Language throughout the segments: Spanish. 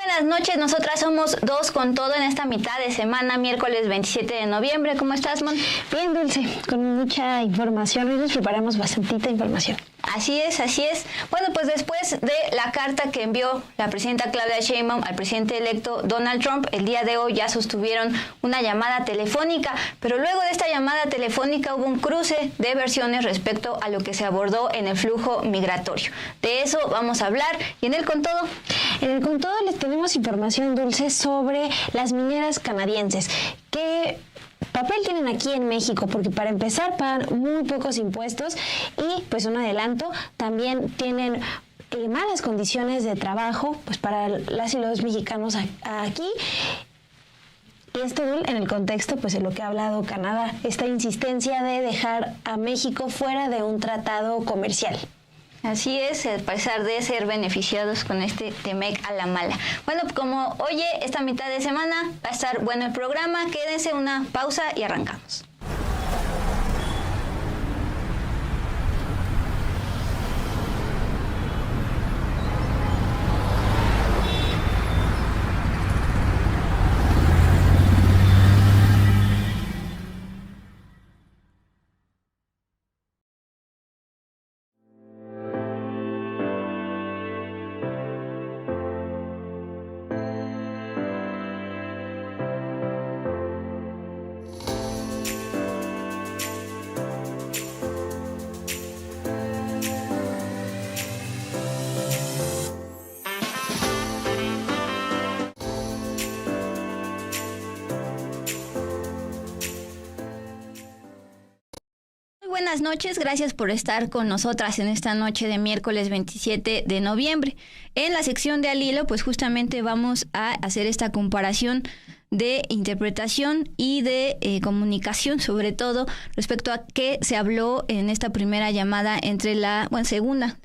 Buenas noches, nosotras somos Dos con Todo en esta mitad de semana, miércoles 27 de noviembre. ¿Cómo estás, Mon? Bien, Dulce, con mucha información. Hoy nos preparamos bastantita información. Así es, así es. Bueno, pues después de la carta que envió la presidenta Claudia Sheinbaum al presidente electo Donald Trump, el día de hoy ya sostuvieron una llamada telefónica, pero luego de esta llamada telefónica hubo un cruce de versiones respecto a lo que se abordó en el flujo migratorio. De eso vamos a hablar y en el Con Todo. En el Con Todo les tenemos información, Dulce, sobre las mineras canadienses. ¿Qué papel tienen aquí en México? Porque para empezar pagan muy pocos impuestos y, pues un adelanto, también tienen malas condiciones de trabajo pues para las y los mexicanos aquí. Y esto en el contexto pues de lo que ha hablado Canadá, esta insistencia de dejar a México fuera de un tratado comercial. Así es, a pesar de ser beneficiados con este TEMEC a la mala. Bueno, como oye, esta mitad de semana va a estar bueno el programa. Quédense una pausa y arrancamos. Buenas noches, gracias por estar con nosotras en esta noche de miércoles 27 de noviembre. En la sección de Al Hilo, pues justamente vamos a hacer esta comparación de interpretación y de comunicación, sobre todo respecto a qué se habló en esta primera llamada entre la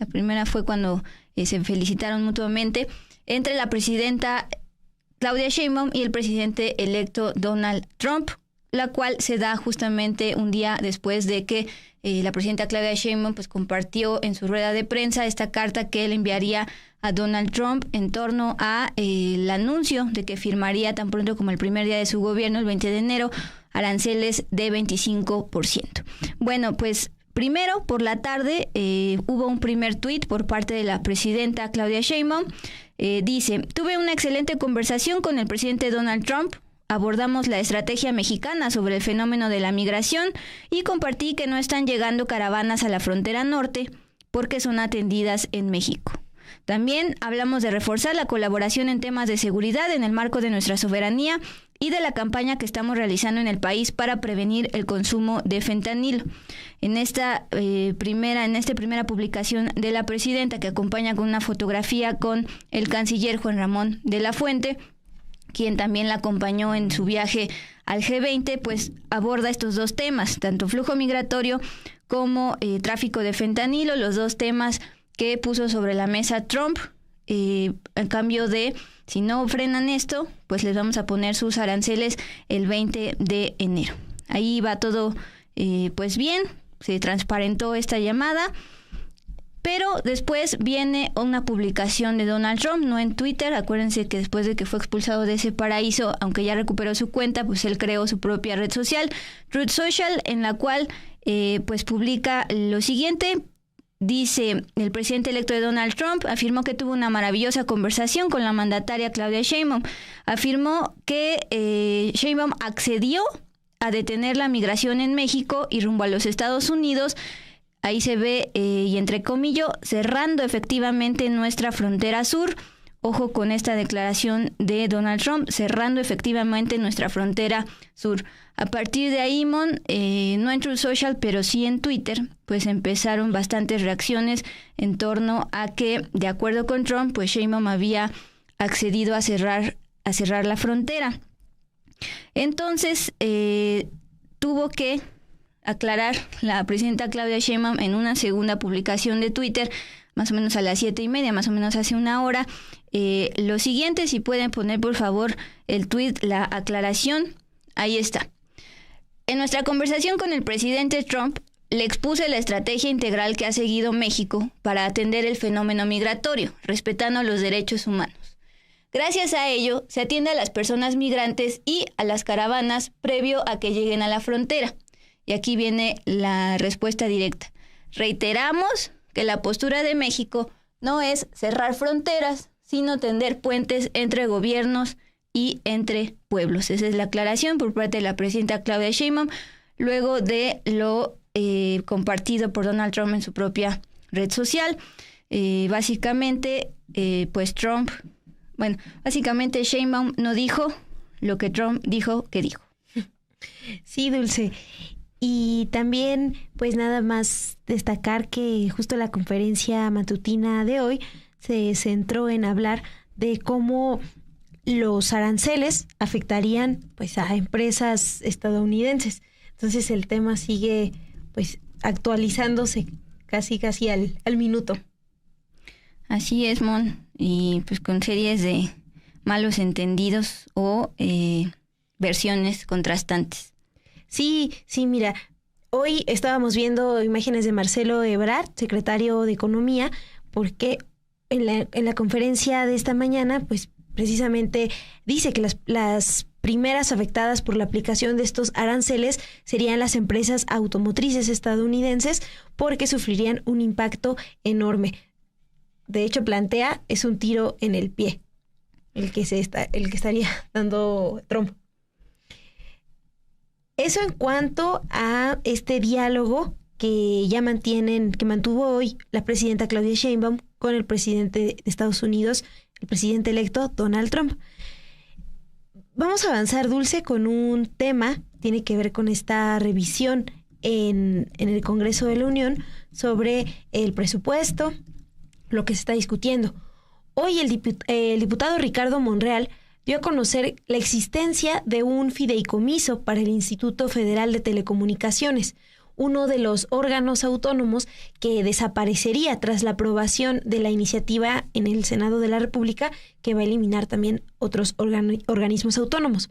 primera fue cuando se felicitaron mutuamente, entre la presidenta Claudia Sheinbaum y el presidente electo Donald Trump, la cual se da justamente un día después de que la presidenta Claudia Sheinbaum pues compartió en su rueda de prensa esta carta que él enviaría a Donald Trump en torno a el anuncio de que firmaría tan pronto como el primer día de su gobierno, el 20 de enero, aranceles de 25%. Bueno, pues primero por la tarde hubo un primer tuit por parte de la presidenta Claudia Sheinbaum. Dice: tuve una excelente conversación con el presidente Donald Trump. Abordamos la estrategia mexicana sobre el fenómeno de la migración y compartí que no están llegando caravanas a la frontera norte porque son atendidas en México. También hablamos de reforzar la colaboración en temas de seguridad en el marco de nuestra soberanía y de la campaña que estamos realizando en el país para prevenir el consumo de fentanilo. En esta primera publicación de la presidenta, que acompaña con una fotografía con el canciller Juan Ramón de la Fuente, quien también la acompañó en su viaje al G20, pues aborda estos dos temas, tanto flujo migratorio como tráfico de fentanilo, los dos temas que puso sobre la mesa Trump, a cambio de, si no frenan esto, pues les vamos a poner sus aranceles el 20 de enero. Ahí va todo pues bien, se transparentó esta llamada. Pero después viene una publicación de Donald Trump, no en Twitter. Acuérdense que después de que fue expulsado de ese paraíso, aunque ya recuperó su cuenta, pues él creó su propia red social, Truth Social, en la cual pues publica lo siguiente. Dice: el presidente electo de Donald Trump afirmó que tuvo una maravillosa conversación con la mandataria Claudia Sheinbaum. Afirmó que Sheinbaum accedió a detener la migración en México y rumbo a los Estados Unidos. Ahí se ve, y entre comillas, cerrando efectivamente nuestra frontera sur. Ojo con esta declaración de Donald Trump, cerrando efectivamente nuestra frontera sur. A partir de ahí, no en Truth Social, pero sí en Twitter, pues empezaron bastantes reacciones en torno a que, de acuerdo con Trump, pues Sheinbaum había accedido a cerrar la frontera. Entonces, tuvo que aclarar la presidenta Claudia Sheinbaum en una segunda publicación de Twitter, más o menos a las 7:30, más o menos hace una hora, lo siguiente. Si pueden poner por favor el tuit, la aclaración, ahí está. En nuestra conversación con el presidente Trump, le expuse la estrategia integral que ha seguido México para atender el fenómeno migratorio, respetando los derechos humanos. Gracias a ello, se atiende a las personas migrantes y a las caravanas previo a que lleguen a la frontera. Y aquí viene la respuesta directa. Reiteramos que la postura de México no es cerrar fronteras, sino tender puentes entre gobiernos y entre pueblos. Esa es la aclaración por parte de la presidenta Claudia Sheinbaum, luego de lo compartido por Donald Trump en su propia red social. Básicamente Sheinbaum no dijo lo que Trump dijo que dijo. Sí, Dulce. Y también, pues nada más destacar que justo la conferencia matutina de hoy se centró en hablar de cómo los aranceles afectarían pues a empresas estadounidenses. Entonces el tema sigue pues actualizándose casi al minuto. Así es, Mon, y pues con series de malos entendidos o versiones contrastantes. Sí, mira, hoy estábamos viendo imágenes de Marcelo Ebrard, secretario de Economía, porque en la conferencia de esta mañana, pues precisamente dice que las primeras afectadas por la aplicación de estos aranceles serían las empresas automotrices estadounidenses porque sufrirían un impacto enorme. De hecho, plantea, es un tiro en el pie el que estaría dando Trump. Eso en cuanto a este diálogo que mantuvo hoy la presidenta Claudia Sheinbaum con el presidente de Estados Unidos, el presidente electo Donald Trump. Vamos a avanzar, Dulce, con un tema, tiene que ver con esta revisión en el Congreso de la Unión sobre el presupuesto, lo que se está discutiendo. Hoy el diputado Ricardo Monreal dio a conocer la existencia de un fideicomiso para el Instituto Federal de Telecomunicaciones, uno de los órganos autónomos que desaparecería tras la aprobación de la iniciativa en el Senado de la República, que va a eliminar también otros organismos autónomos.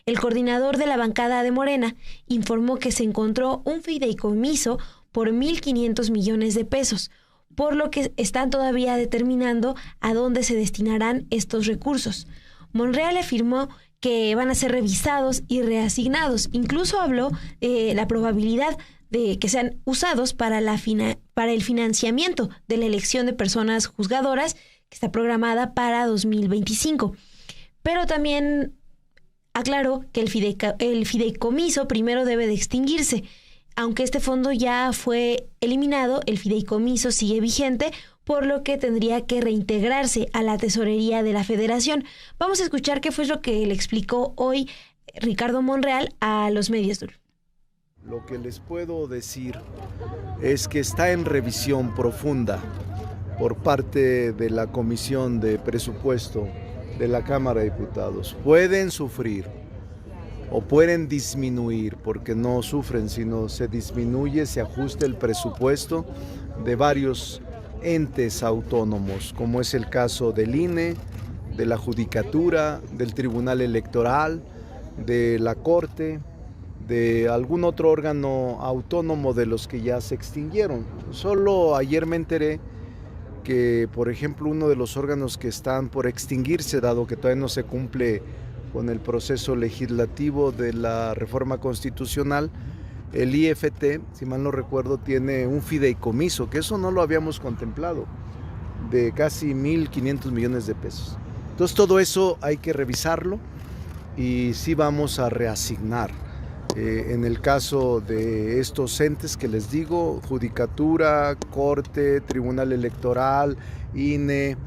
El coordinador de la bancada de Morena informó que se encontró un fideicomiso por 1.500 millones de pesos, por lo que están todavía determinando a dónde se destinarán estos recursos. Monreal afirmó que van a ser revisados y reasignados. Incluso habló de la probabilidad de que sean usados para el financiamiento de la elección de personas juzgadoras que está programada para 2025. Pero también aclaró que el fideicomiso primero debe de extinguirse. Aunque este fondo ya fue eliminado, el fideicomiso sigue vigente, por lo que tendría que reintegrarse a la tesorería de la Federación. Vamos a escuchar qué fue lo que le explicó hoy Ricardo Monreal a los medios. Lo que les puedo decir es que está en revisión profunda por parte de la Comisión de Presupuesto de la Cámara de Diputados. Pueden sufrir o pueden disminuir, porque no sufren, sino se disminuye, se ajusta el presupuesto de varios entes autónomos, como es el caso del INE, de la Judicatura, del Tribunal Electoral, de la Corte, de algún otro órgano autónomo de los que ya se extinguieron. Solo ayer me enteré que, por ejemplo, uno de los órganos que están por extinguirse, dado que todavía no se cumple con el proceso legislativo de la reforma constitucional, el IFT, si mal no recuerdo, tiene un fideicomiso, que eso no lo habíamos contemplado, de casi 1.500 millones de pesos. Entonces todo eso hay que revisarlo y sí vamos a reasignar. En el caso de estos entes que les digo, Judicatura, Corte, Tribunal Electoral, INE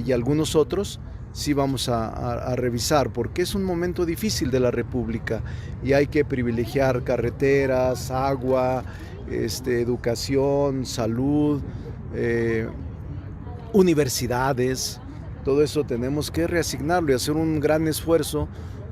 y algunos otros, sí vamos a revisar, porque es un momento difícil de la República y hay que privilegiar carreteras, agua, educación, salud, universidades. Todo eso tenemos que reasignarlo y hacer un gran esfuerzo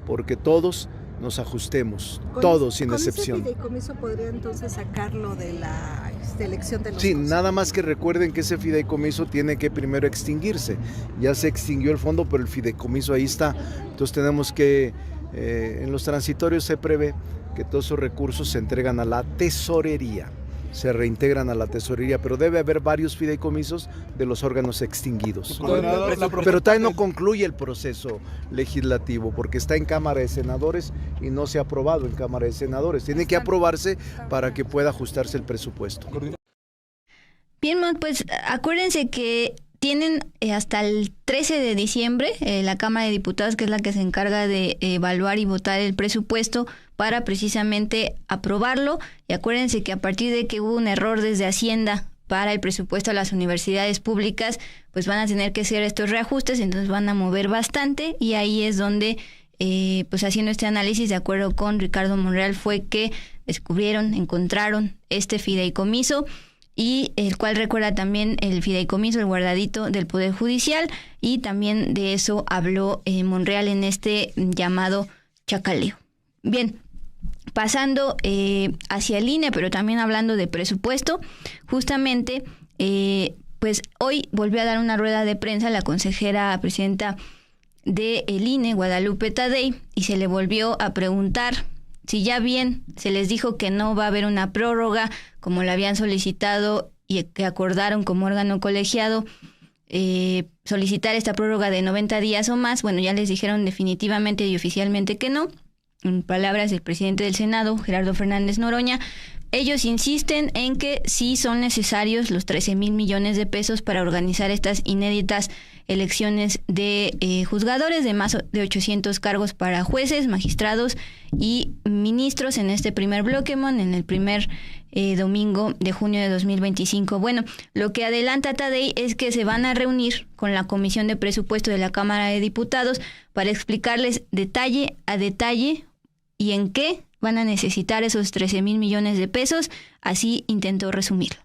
porque todos nos ajustemos, todos sin excepción. ¿Con ese fideicomiso podría entonces sacarlo de la elección de los Sí, nada más que recuerden que ese fideicomiso tiene que primero extinguirse. Ya se extinguió el fondo, pero el fideicomiso ahí está. Entonces tenemos que, en los transitorios se prevé que todos esos recursos se entregan a la tesorería. se reintegran a la tesorería, pero debe haber varios fideicomisos de los órganos extinguidos. Pero todavía no concluye el proceso legislativo porque está en Cámara de Senadores y no se ha aprobado en Cámara de Senadores. Tiene que aprobarse para que pueda ajustarse el presupuesto. Bien, pues acuérdense que tienen hasta el 13 de diciembre la Cámara de Diputados, que es la que se encarga de evaluar y votar el presupuesto para precisamente aprobarlo. Y acuérdense que a partir de que hubo un error desde Hacienda para el presupuesto a las universidades públicas, pues van a tener que hacer estos reajustes, entonces van a mover bastante y ahí es donde, pues haciendo este análisis de acuerdo con Ricardo Monreal, fue que encontraron este fideicomiso, y el cual recuerda también el fideicomiso, el guardadito del Poder Judicial, y también de eso habló Monreal en este llamado chacaleo. Bien, pasando hacia el INE, pero también hablando de presupuesto, justamente, pues hoy volvió a dar una rueda de prensa la consejera presidenta del INE, Guadalupe Tadei, y se le volvió a preguntar si ya bien se les dijo que no va a haber una prórroga como la habían solicitado y que acordaron como órgano colegiado solicitar esta prórroga de 90 días o más. Bueno, ya les dijeron definitivamente y oficialmente que no. En palabras del presidente del Senado, Gerardo Fernández Noroña, ellos insisten en que sí son necesarios los 13,000 millones de pesos para organizar estas inéditas elecciones de juzgadores, de más de 800 cargos para jueces, magistrados y ministros en este primer bloque, en el primer domingo de junio de 2025. Bueno, lo que adelanta Tadei es que se van a reunir con la Comisión de Presupuesto de la Cámara de Diputados para explicarles detalle a detalle y en qué van a necesitar esos 13,000 millones de pesos. Así intentó resumirlo.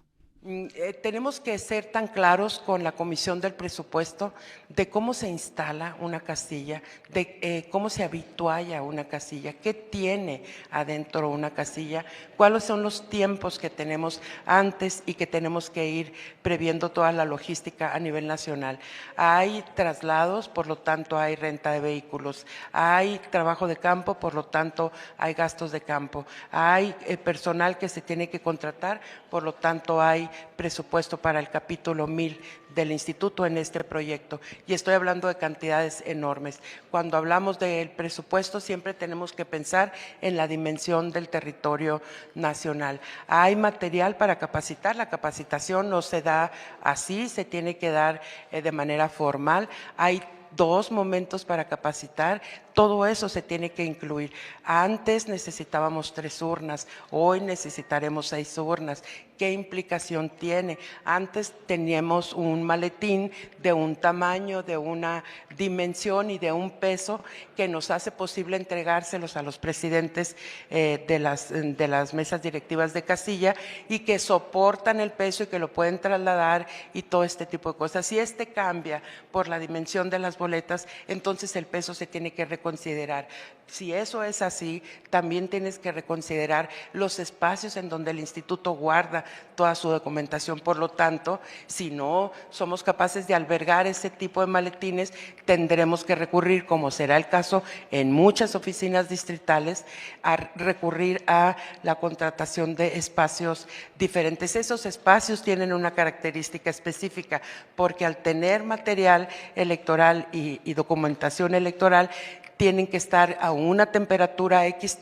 Tenemos que ser tan claros con la Comisión del Presupuesto de cómo se instala una casilla, de cómo se habitualla una casilla, qué tiene adentro una casilla, cuáles son los tiempos que tenemos antes y que tenemos que ir previendo toda la logística a nivel nacional. Hay traslados, por lo tanto hay renta de vehículos, hay trabajo de campo, por lo tanto hay gastos de campo, hay personal que se tiene que contratar, por lo tanto hay presupuesto para el capítulo 1000 del instituto en este proyecto, y estoy hablando de cantidades enormes. Cuando hablamos del presupuesto siempre tenemos que pensar en la dimensión del territorio nacional. Hay material para capacitar, la capacitación no se da así, se tiene que dar de manera formal. Hay 2 momentos para capacitar, todo eso se tiene que incluir. Antes necesitábamos 3 urnas, hoy necesitaremos 6 urnas. ¿Qué implicación tiene? Antes teníamos un maletín de un tamaño, de una dimensión y de un peso que nos hace posible entregárselos a los presidentes de las mesas directivas de casilla y que soportan el peso y que lo pueden trasladar y todo este tipo de cosas. Si este cambia por la dimensión de las boletas, entonces el peso se tiene que reconsiderar. Si eso es así, también tienes que reconsiderar los espacios en donde el instituto guarda toda su documentación. Por lo tanto, si no somos capaces de albergar ese tipo de maletines, tendremos que recurrir, como será el caso en muchas oficinas distritales, a recurrir a la contratación de espacios diferentes. Esos espacios tienen una característica específica, porque al tener material electoral y documentación electoral, tienen que estar a una temperatura X,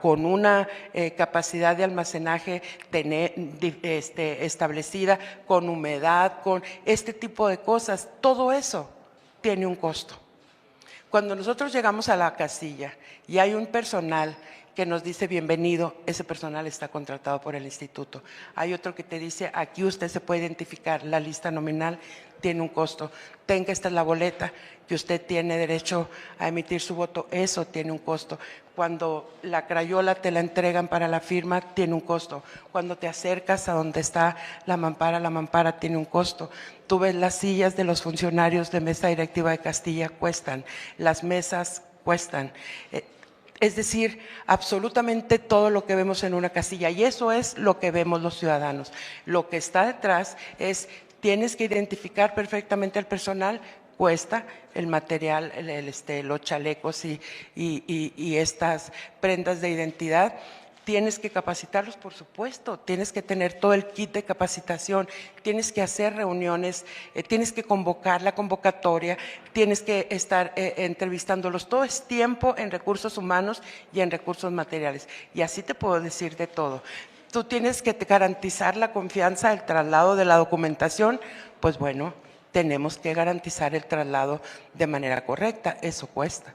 con una capacidad de almacenaje establecida, con humedad, con este tipo de cosas. Todo eso tiene un costo. Cuando nosotros llegamos a la casilla y hay un personal que nos dice bienvenido, ese personal está contratado por el instituto. Hay otro que te dice, aquí usted se puede identificar, la lista nominal tiene un costo. Tenga, esta es la boleta que usted tiene derecho a emitir su voto, eso tiene un costo. Cuando la crayola te la entregan para la firma, tiene un costo. Cuando te acercas a donde está la mampara tiene un costo. Tú ves las sillas de los funcionarios de mesa directiva de Castilla, cuestan. Las mesas cuestan. Es decir, absolutamente todo lo que vemos en una casilla, y eso es lo que vemos los ciudadanos. Lo que está detrás es, tienes que identificar perfectamente al personal, cuesta el material, los chalecos y estas prendas de identidad. Tienes que capacitarlos, por supuesto, tienes que tener todo el kit de capacitación, tienes que hacer reuniones, tienes que convocar la convocatoria, tienes que estar entrevistándolos. Todo es tiempo en recursos humanos y en recursos materiales. Y así te puedo decir de todo. Tú tienes que garantizar la confianza, el traslado de la documentación, pues bueno, tenemos que garantizar el traslado de manera correcta, eso cuesta.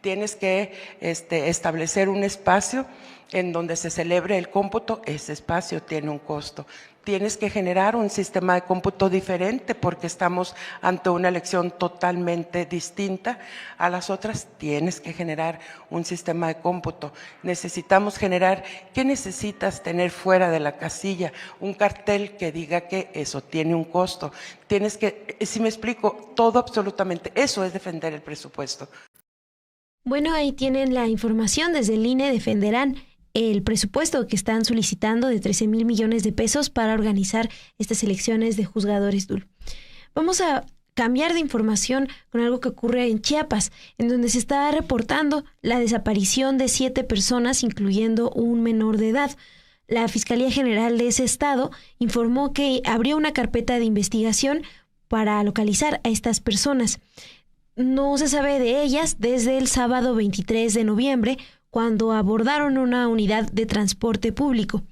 Tienes que establecer un espacio en donde se celebre el cómputo, ese espacio tiene un costo. Tienes que generar un sistema de cómputo diferente porque estamos ante una elección totalmente distinta a las otras. Tienes que generar un sistema de cómputo. Necesitamos generar, ¿qué necesitas tener fuera de la casilla? Un cartel que diga que eso tiene un costo. Tienes que, si me explico, todo absolutamente, eso es defender el presupuesto. Bueno, ahí tienen la información. Desde el INE defenderán el presupuesto que están solicitando de 13,000 millones de pesos para organizar estas elecciones de juzgadores, Dul. Vamos a cambiar de información con algo que ocurre en Chiapas, en donde se está reportando la desaparición de 7 personas, incluyendo un menor de edad. La Fiscalía General de ese estado informó que abrió una carpeta de investigación para localizar a estas personas. No se sabe de ellas desde el sábado 23 de noviembre, cuando abordaron una unidad de transporte público.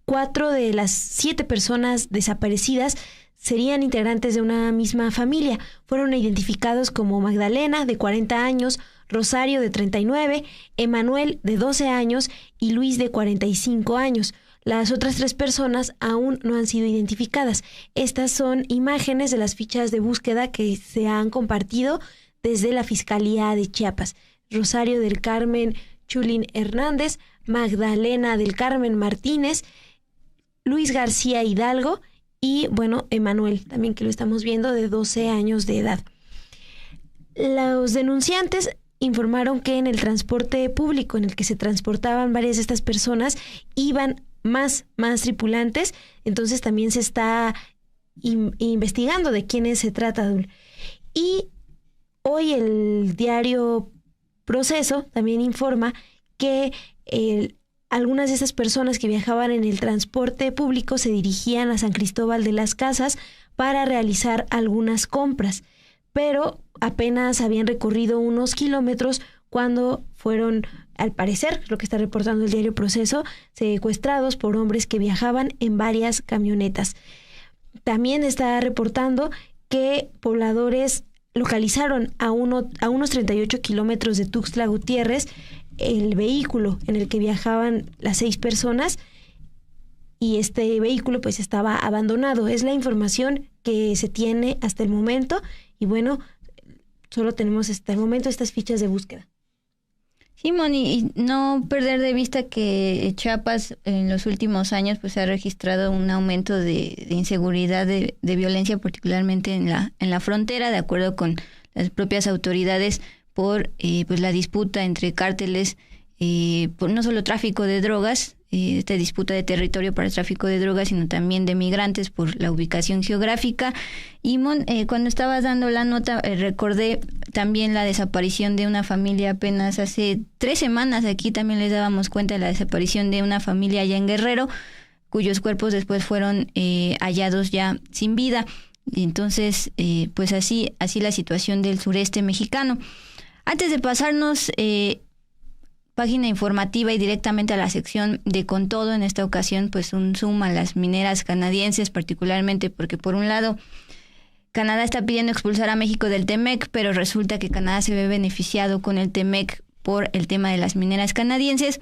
4 de las 7 personas desaparecidas serían integrantes de una misma familia. Fueron identificados como Magdalena, de 40 años, Rosario, de 39, Emanuel, de 12 años, y Luis, de 45 años. Las otras 3 personas aún no han sido identificadas. Estas son imágenes de las fichas de búsqueda que se han compartido desde la Fiscalía de Chiapas. Rosario del Carmen Chulín Hernández, Magdalena del Carmen Martínez, Luis García Hidalgo y, bueno, Emanuel, también que lo estamos viendo, de 12 años de edad. Los denunciantes informaron que en el transporte público en el que se transportaban varias de estas personas iban más tripulantes, entonces también se está investigando de quiénes se trata, Dul. Y hoy el diario Proceso también informa que algunas de esas personas que viajaban en el transporte público se dirigían a San Cristóbal de las Casas para realizar algunas compras, pero apenas habían recorrido unos kilómetros cuando fueron, al parecer, lo que está reportando el diario Proceso, secuestrados por hombres que viajaban en varias camionetas. También está reportando que pobladores localizaron a unos 38 kilómetros de Tuxtla Gutiérrez el vehículo en el que viajaban las 6 personas, y este vehículo pues estaba abandonado. Es la información que se tiene hasta el momento, y bueno, solo tenemos hasta el momento estas fichas de búsqueda. Simón, y no perder de vista que Chiapas en los últimos años pues ha registrado un aumento de inseguridad, de violencia, particularmente en la frontera, de acuerdo con las propias autoridades, por pues la disputa entre cárteles, por no solo tráfico de drogas, esta disputa de territorio para el tráfico de drogas, sino también de migrantes por la ubicación geográfica. Y cuando estabas dando la nota, recordé también la desaparición de una familia apenas hace 3 semanas. Aquí también les dábamos cuenta de la desaparición de una familia allá en Guerrero, cuyos cuerpos después fueron hallados ya sin vida. Y entonces, pues así la situación del sureste mexicano. Antes de pasarnos página informativa y directamente a la sección de Con Todo, en esta ocasión pues un zoom a las mineras canadienses, particularmente porque por un lado Canadá está pidiendo expulsar a México del TEMEC, pero resulta que Canadá se ve beneficiado con el TEMEC por el tema de las mineras canadienses.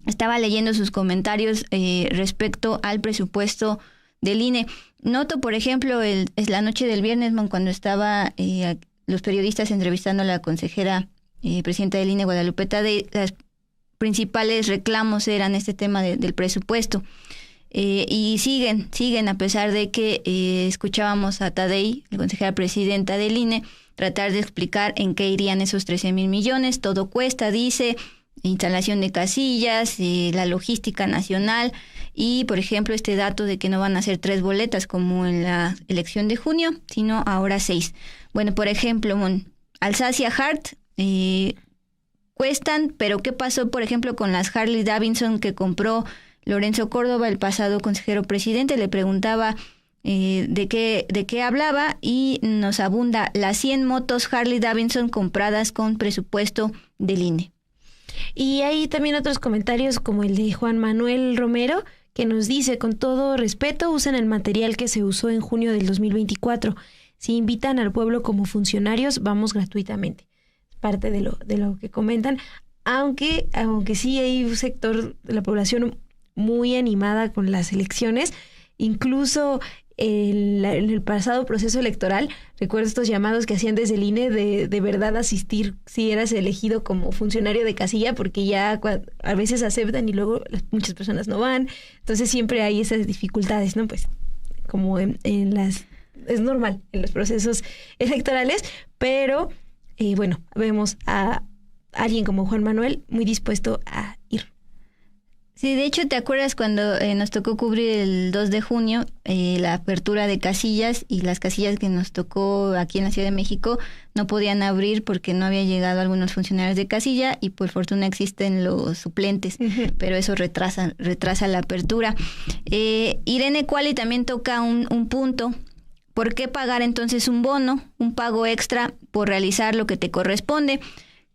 Estaba leyendo sus comentarios respecto al presupuesto del INE. Noto, por ejemplo, es la noche del viernes, cuando estaba los periodistas entrevistando a la consejera presidenta del INE, Guadalupe Tadei, los principales reclamos eran este tema del presupuesto. Y siguen, a pesar de que escuchábamos a Tadei, la consejera presidenta del INE, tratar de explicar en qué irían esos 13,000 millones. Todo cuesta, dice, instalación de casillas, la logística nacional y, por ejemplo, este dato de que no van a ser 3 boletas como en la elección de junio, sino ahora 6. Bueno, por ejemplo, Alsacia Hart, cuestan, pero ¿qué pasó, por ejemplo, con las Harley Davidson que compró Lorenzo Córdoba, el pasado consejero presidente? Le preguntaba de qué hablaba y nos abunda las 100 motos Harley Davidson compradas con presupuesto del INE. Y hay también otros comentarios como el de Juan Manuel Romero, que nos dice: con todo respeto, usen el material que se usó en junio del 2024. Si invitan al pueblo como funcionarios, vamos gratuitamente. Parte de lo que comentan, aunque sí hay un sector de la población muy animada con las elecciones. Incluso en el pasado proceso electoral, recuerdo estos llamados que hacían desde el INE de verdad asistir si eras elegido como funcionario de casilla, porque ya a veces aceptan y luego muchas personas no van. Entonces siempre hay esas dificultades, ¿no? Pues como es normal en los procesos electorales, pero bueno, vemos a alguien como Juan Manuel muy dispuesto a ir. Sí, de hecho, ¿te acuerdas cuando nos tocó cubrir el 2 de junio la apertura de casillas, y las casillas que nos tocó aquí en la Ciudad de México no podían abrir porque no había llegado algunos funcionarios de casilla y por fortuna existen los suplentes, pero eso retrasa la apertura. Irene Kuali también toca un punto. ¿Por qué pagar entonces un bono, un pago extra por realizar lo que te corresponde?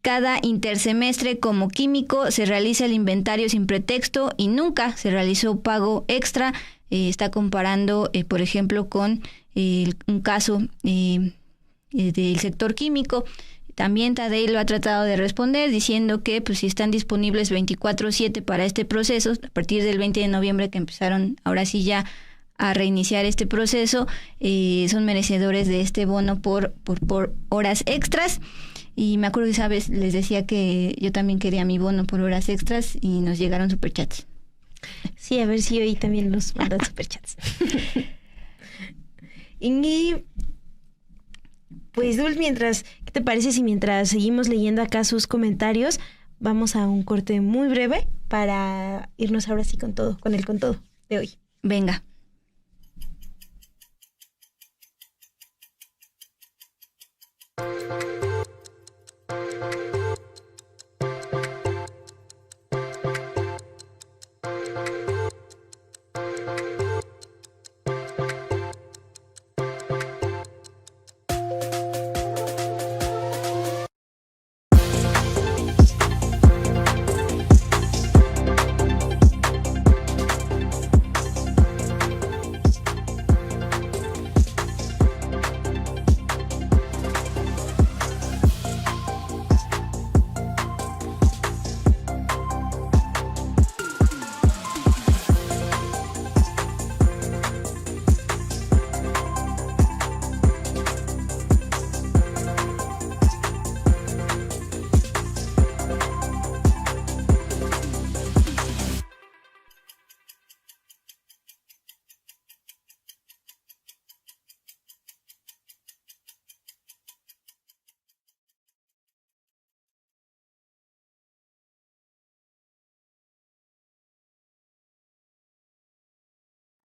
Cada intersemestre como químico se realiza el inventario sin pretexto y nunca se realizó pago extra. Está comparando, por ejemplo, con un caso del sector químico. También Tadei lo ha tratado de responder diciendo que pues si están disponibles 24/7 para este proceso, a partir del 20 de noviembre que empezaron ahora sí ya a reiniciar este proceso, son merecedores de este bono por horas extras. Y me acuerdo que, ¿sabes? Les decía que yo también quería mi bono por horas extras y nos llegaron superchats. Sí, a ver si hoy también nos mandan superchats. Y pues, Dul, ¿qué te parece si mientras seguimos leyendo acá sus comentarios, vamos a un corte muy breve para irnos ahora sí con todo de hoy? Venga.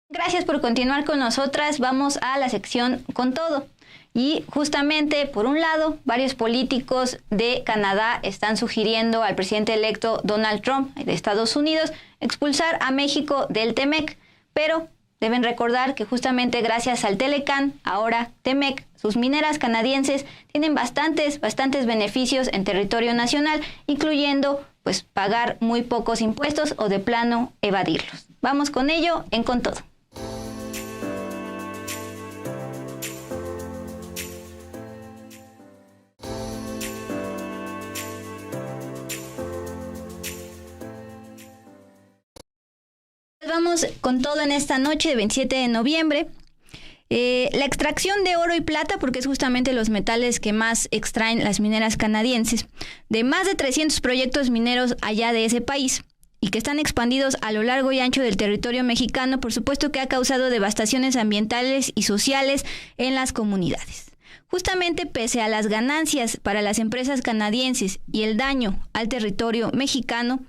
Gracias por continuar con nosotras. Vamos a la sección Con Todo. Y justamente, por un lado, varios políticos de Canadá están sugiriendo al presidente electo Donald Trump de Estados Unidos expulsar a México del TEMEC. Pero deben recordar que justamente gracias al Telecán, ahora TEMEC, sus mineras canadienses tienen bastantes beneficios en territorio nacional, incluyendo pues pagar muy pocos impuestos o de plano evadirlos. Vamos con ello en Con Todo. Vamos con todo en esta noche de 27 de noviembre. La extracción de oro y plata, porque es justamente los metales que más extraen las mineras canadienses, de más de 300 proyectos mineros allá de ese país y que están expandidos a lo largo y ancho del territorio mexicano, por supuesto que ha causado devastaciones ambientales y sociales en las comunidades. Justamente pese a las ganancias para las empresas canadienses y el daño al territorio mexicano,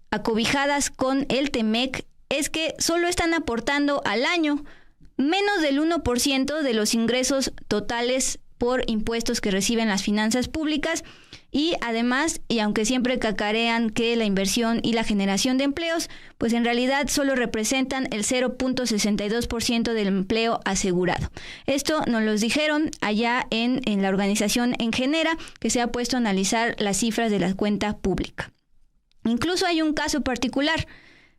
acobijadas con el TEMEC, es que solo están aportando al año menos del 1% de los ingresos totales por impuestos que reciben las finanzas públicas, Y además, y aunque siempre cacarean que la inversión y la generación de empleos, pues en realidad solo representan el 0.62% del empleo asegurado. Esto nos lo dijeron allá en la organización Engenera, que se ha puesto a analizar las cifras de la cuenta pública. Incluso hay un caso particular.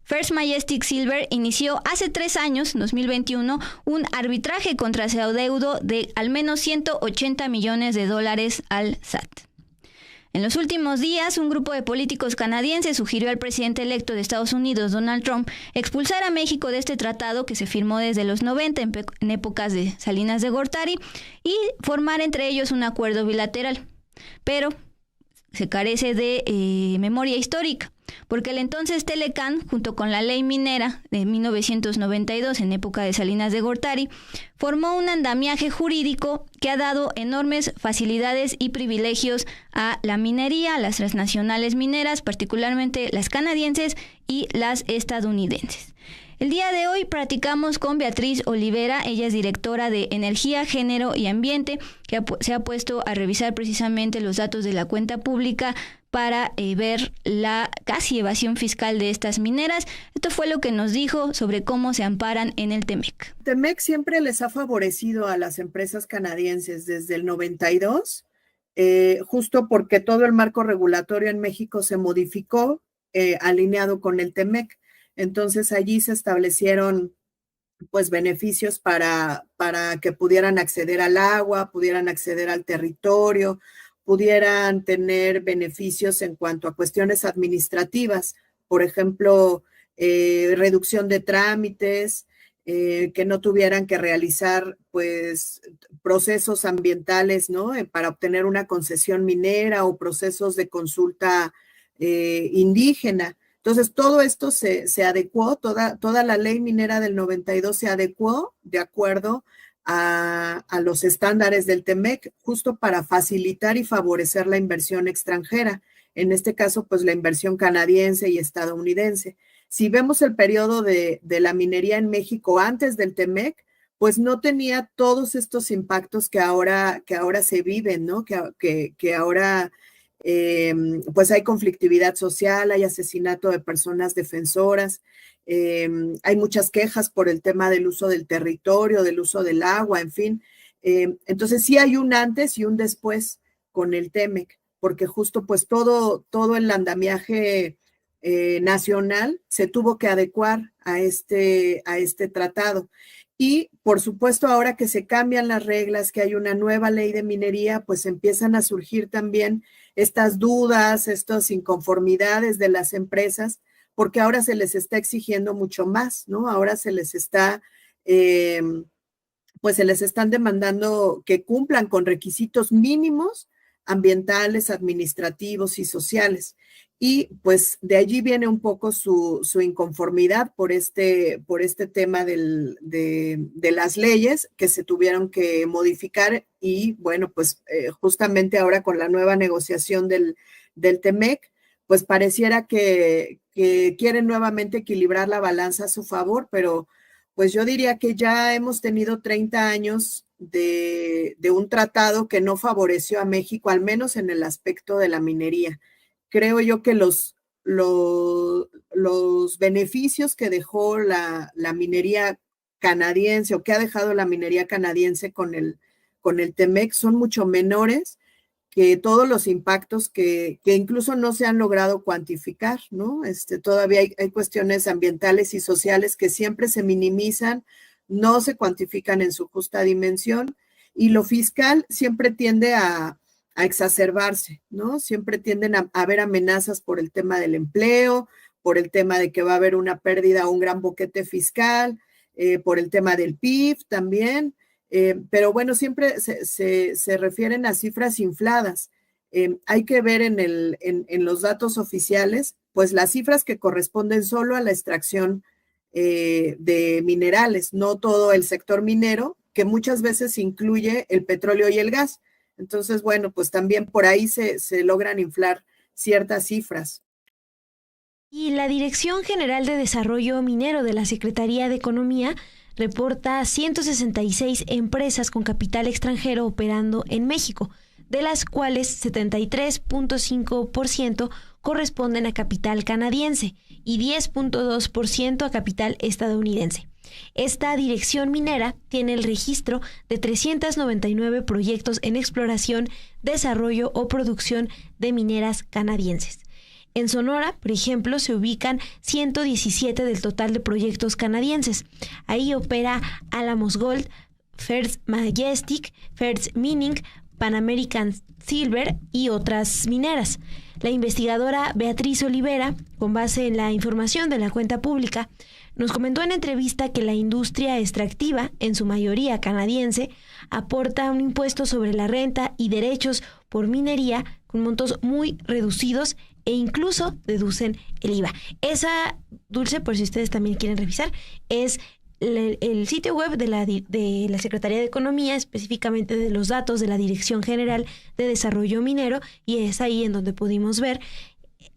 First Majestic Silver inició hace 3 años, 2021, un arbitraje contra su adeudo de al menos $180 millones al SAT. En los últimos días, un grupo de políticos canadienses sugirió al presidente electo de Estados Unidos, Donald Trump, expulsar a México de este tratado que se firmó desde los 90 en épocas de Salinas de Gortari y formar entre ellos un acuerdo bilateral. Pero se carece de memoria histórica, porque el entonces Telecán, junto con la ley minera de 1992, en época de Salinas de Gortari, formó un andamiaje jurídico que ha dado enormes facilidades y privilegios a la minería, a las transnacionales mineras, particularmente las canadienses y las estadounidenses. El día de hoy platicamos con Beatriz Olivera, ella es directora de Energía, Género y Ambiente, que se ha puesto a revisar precisamente los datos de la cuenta pública para ver la casi evasión fiscal de estas mineras. Esto fue lo que nos dijo sobre cómo se amparan en el TEMEC. TEMEC siempre les ha favorecido a las empresas canadienses desde el 92, justo porque todo el marco regulatorio en México se modificó alineado con el TEMEC. Entonces allí se establecieron pues beneficios para que pudieran acceder al agua, pudieran acceder al territorio, pudieran tener beneficios en cuanto a cuestiones administrativas, por ejemplo, reducción de trámites, que no tuvieran que realizar pues procesos ambientales, ¿no? Para obtener una concesión minera o procesos de consulta indígena. Entonces, todo esto se adecuó, toda la ley minera del 92 se adecuó de acuerdo a los estándares del TEMEC, justo para facilitar y favorecer la inversión extranjera, en este caso, pues la inversión canadiense y estadounidense. Si vemos el periodo de la minería en México antes del TEMEC, pues no tenía todos estos impactos que ahora se viven, ¿no? Que ahora pues hay conflictividad social, hay asesinato de personas defensoras, hay muchas quejas por el tema del uso del territorio, del uso del agua, en fin. Entonces sí hay un antes y un después con el TEMEC, porque justo pues todo el andamiaje nacional se tuvo que adecuar a este tratado. Y por supuesto ahora que se cambian las reglas, que hay una nueva ley de minería, pues empiezan a surgir también estas dudas, estas inconformidades de las empresas, porque ahora se les está exigiendo mucho más, ¿no? Ahora se les está, pues se les están demandando que cumplan con requisitos mínimos ambientales, administrativos y sociales. Y pues de allí viene un poco su inconformidad por este tema de las leyes que se tuvieron que modificar y bueno, pues justamente ahora con la nueva negociación del TEMEC, pues pareciera que quieren nuevamente equilibrar la balanza a su favor, pero pues yo diría que ya hemos tenido 30 años de un tratado que no favoreció a México, al menos en el aspecto de la minería. Creo yo que los beneficios que dejó la minería canadiense o que ha dejado la minería canadiense con el TEMEC son mucho menores que todos los impactos que incluso no se han logrado cuantificar, ¿no? Todavía hay cuestiones ambientales y sociales que siempre se minimizan, no se cuantifican en su justa dimensión y lo fiscal siempre tiende a exacerbarse, ¿no? Siempre tienden a haber amenazas por el tema del empleo, por el tema de que va a haber una pérdida o un gran boquete fiscal, por el tema del PIB también, pero bueno, siempre se refieren a cifras infladas. Hay que ver en los datos oficiales, pues las cifras que corresponden solo a la extracción de minerales, no todo el sector minero, que muchas veces incluye el petróleo y el gas. Entonces, bueno, pues también por ahí se logran inflar ciertas cifras. Y la Dirección General de Desarrollo Minero de la Secretaría de Economía reporta 166 empresas con capital extranjero operando en México. de las cuales 73.5% corresponden a capital canadiense y 10.2% a capital estadounidense. Esta dirección minera tiene el registro de 399 proyectos en exploración, desarrollo o producción de mineras canadienses. En Sonora, por ejemplo, se ubican 117 del total de proyectos canadienses. Ahí opera Alamos Gold, First Majestic, First Mining, Pan American Silver y otras mineras. La investigadora Beatriz Olivera, con base en la información de la cuenta pública, nos comentó en entrevista que la industria extractiva, en su mayoría canadiense, aporta un impuesto sobre la renta y derechos por minería con montos muy reducidos e incluso deducen el IVA. Esa, Dulce, por si ustedes también quieren revisar, es el sitio web de la Secretaría de Economía, específicamente de los datos de la Dirección General de Desarrollo Minero, y es ahí en donde pudimos ver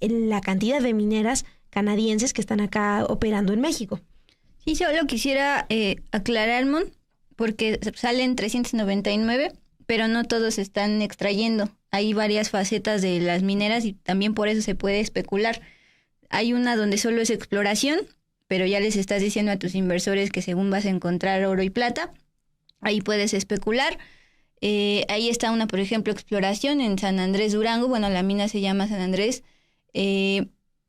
la cantidad de mineras canadienses que están acá operando en México. Sí, solo quisiera aclarar, Mon, porque salen 399, pero no todos están extrayendo. Hay varias facetas de las mineras y también por eso se puede especular. Hay una donde solo es exploración, pero ya les estás diciendo a tus inversores que según vas a encontrar oro y plata, ahí puedes especular. Ahí está una, por ejemplo, exploración en San Andrés Durango, bueno, la mina se llama San Andrés,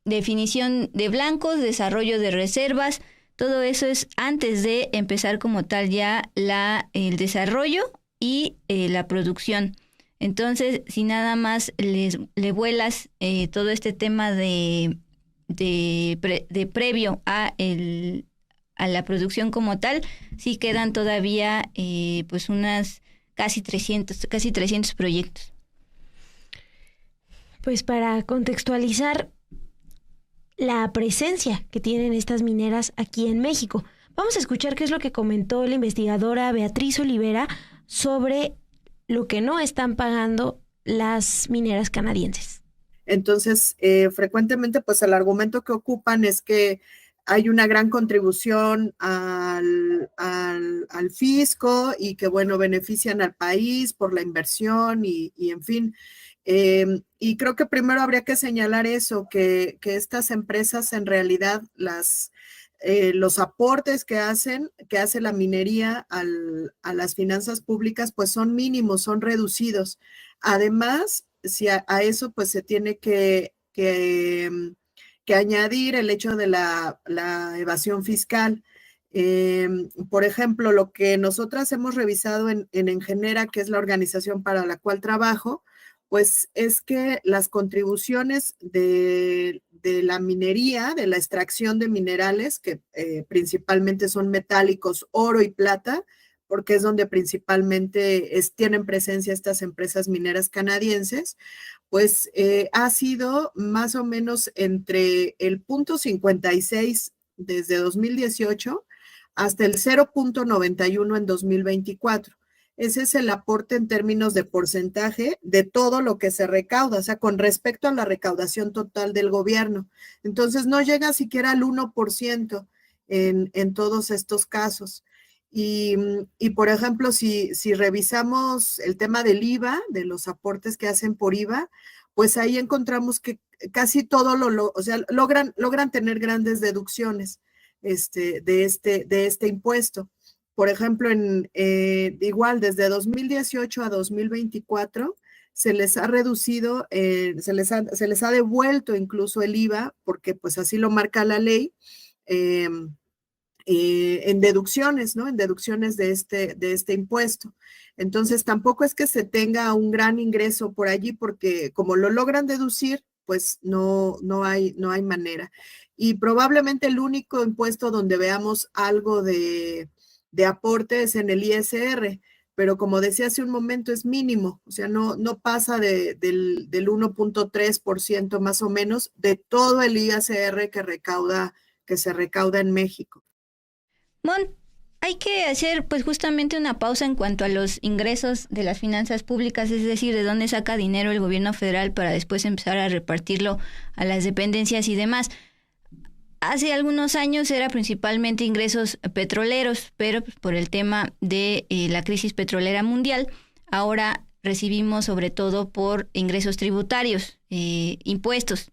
definición de blancos, desarrollo de reservas, todo eso es antes de empezar como tal ya el desarrollo y la producción. Entonces, si nada más le vuelas todo este tema de previo a la producción como tal, sí quedan todavía pues unas casi 300 proyectos. Pues para contextualizar la presencia que tienen estas mineras aquí en México, vamos a escuchar qué es lo que comentó la investigadora Beatriz Olivera sobre lo que no están pagando las mineras canadienses. Entonces, frecuentemente, pues el argumento que ocupan es que hay una gran contribución al fisco y que, bueno, benefician al país por la inversión y en fin. Y creo que primero habría que señalar eso, que estas empresas en realidad los aportes que hace la minería a las finanzas públicas pues son mínimos, son reducidos. Además, si a eso pues se tiene que añadir el hecho de la evasión fiscal. Por ejemplo, lo que nosotras hemos revisado en Engenera, que es la organización para la cual trabajo, pues es que las contribuciones de la minería, de la extracción de minerales, que principalmente son metálicos, oro y plata, porque es donde principalmente tienen presencia estas empresas mineras canadienses, pues ha sido más o menos entre el 0.56 desde 2018 hasta el 0.91 en 2024. Ese es el aporte en términos de porcentaje de todo lo que se recauda, o sea, con respecto a la recaudación total del gobierno. Entonces, no llega siquiera al 1% en todos estos casos. Y por ejemplo, si revisamos el tema del IVA, de los aportes que hacen por IVA, pues ahí encontramos que casi todo o sea, logran tener grandes deducciones de este impuesto. Por ejemplo, igual desde 2018 a 2024 se les ha reducido, se les ha devuelto incluso el IVA, porque pues así lo marca la ley, en deducciones, ¿no? En deducciones de este impuesto. Entonces, tampoco es que se tenga un gran ingreso por allí, porque como lo logran deducir, pues no hay manera. Y probablemente el único impuesto donde veamos algo de aporte es en el ISR, pero como decía hace un momento, es mínimo, o sea, no pasa del 1.3% más o menos de todo el ISR que se recauda en México. Mon, hay que hacer pues justamente una pausa en cuanto a los ingresos de las finanzas públicas, es decir, de dónde saca dinero el gobierno federal para después empezar a repartirlo a las dependencias y demás. Hace algunos años era principalmente ingresos petroleros, pero por el tema de la crisis petrolera mundial, ahora recibimos sobre todo por ingresos tributarios, impuestos.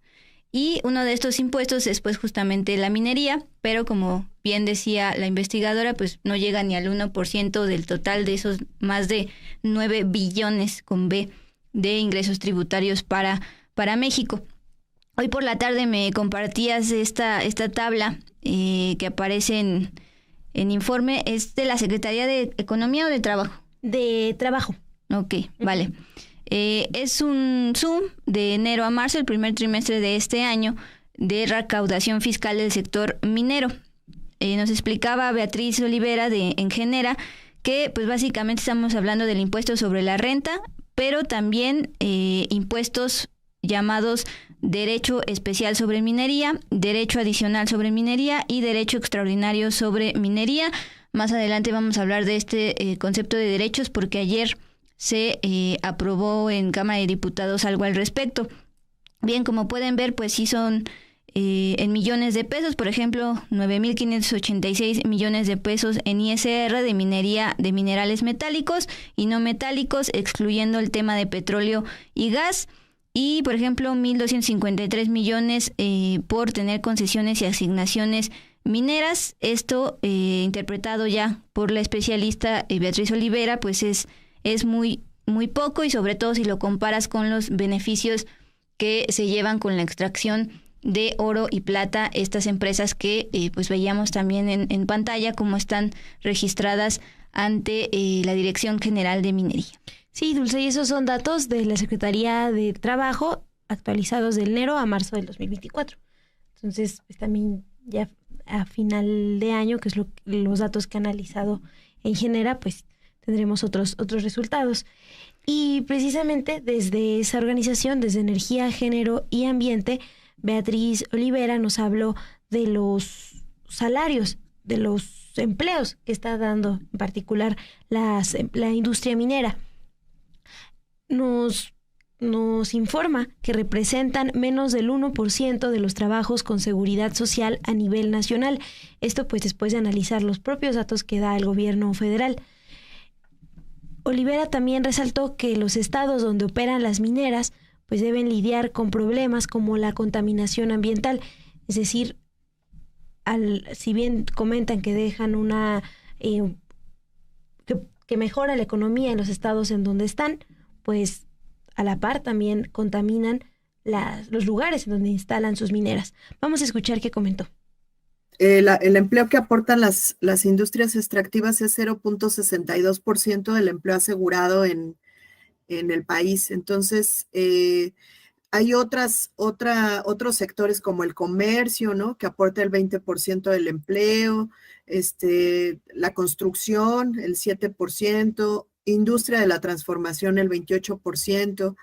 Y uno de estos impuestos es pues justamente la minería, pero como bien decía la investigadora, pues no llega ni al 1% del total de esos más de 9 billones con B de ingresos tributarios para México. Hoy por la tarde me compartías esta tabla que aparece en informe. ¿Es de la Secretaría de Economía o de Trabajo? De Trabajo. Ok, vale. Es un zoom de enero a marzo, el primer trimestre de este año, de recaudación fiscal del sector minero. Nos explicaba Beatriz Olivera de Engenera que pues básicamente estamos hablando del impuesto sobre la renta, pero también impuestos llamados derecho especial sobre minería, derecho adicional sobre minería y derecho extraordinario sobre minería. Más adelante vamos a hablar de este concepto de derechos porque ayer se aprobó en Cámara de Diputados algo al respecto. Bien, como pueden ver, pues sí son en millones de pesos, por ejemplo, 9.586 millones de pesos en ISR de minería de minerales metálicos y no metálicos, excluyendo el tema de petróleo y gas. Y, por ejemplo, 1.253 millones por tener concesiones y asignaciones mineras. Esto, interpretado ya por la especialista Beatriz Olivera, pues es muy, muy poco, y sobre todo si lo comparas con los beneficios que se llevan con la extracción de oro y plata, estas empresas que pues veíamos también en pantalla cómo están registradas ante la Dirección General de Minería. Sí, Dulce, y esos son datos de la Secretaría de Trabajo actualizados de enero a marzo del 2024. Entonces, pues también ya a final de año, que es los datos que ha analizado Engenera, pues tendremos otros resultados. Y precisamente desde esa organización, desde Energía, Género y Ambiente, Beatriz Olivera nos habló de los salarios, de los empleos que está dando en particular la industria minera. Nos informa que representan menos del 1% de los trabajos con seguridad social a nivel nacional. Esto pues después de analizar los propios datos que da el gobierno federal. Olivera también resaltó que los estados donde operan las mineras pues deben lidiar con problemas como la contaminación ambiental, es decir, si bien comentan que dejan que mejora la economía en los estados en donde están, pues a la par también contaminan los lugares en donde instalan sus mineras. Vamos a escuchar qué comentó. El empleo que aportan las industrias extractivas es 0.62% del empleo asegurado en el país. Entonces, hay otros sectores como el comercio, ¿no?, que aporta el 20% del empleo, la construcción, el 7%, industria de la transformación, el 28%.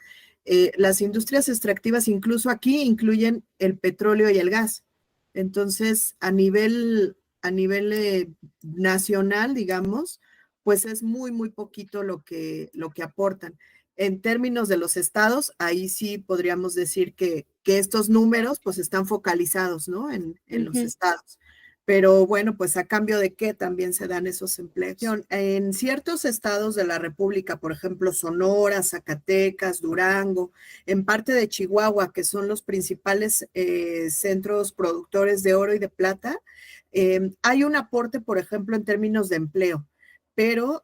Las industrias extractivas incluso aquí incluyen el petróleo y el gas. Entonces, a nivel nacional, digamos, pues es muy, muy poquito lo que aportan. En términos de los estados, ahí sí podríamos decir que estos números pues están focalizados, ¿no?, en los estados. Pero bueno, pues a cambio de qué también se dan esos empleos. En ciertos estados de la República, por ejemplo, Sonora, Zacatecas, Durango, en parte de Chihuahua, que son los principales centros productores de oro y de plata, hay un aporte, por ejemplo, en términos de empleo, pero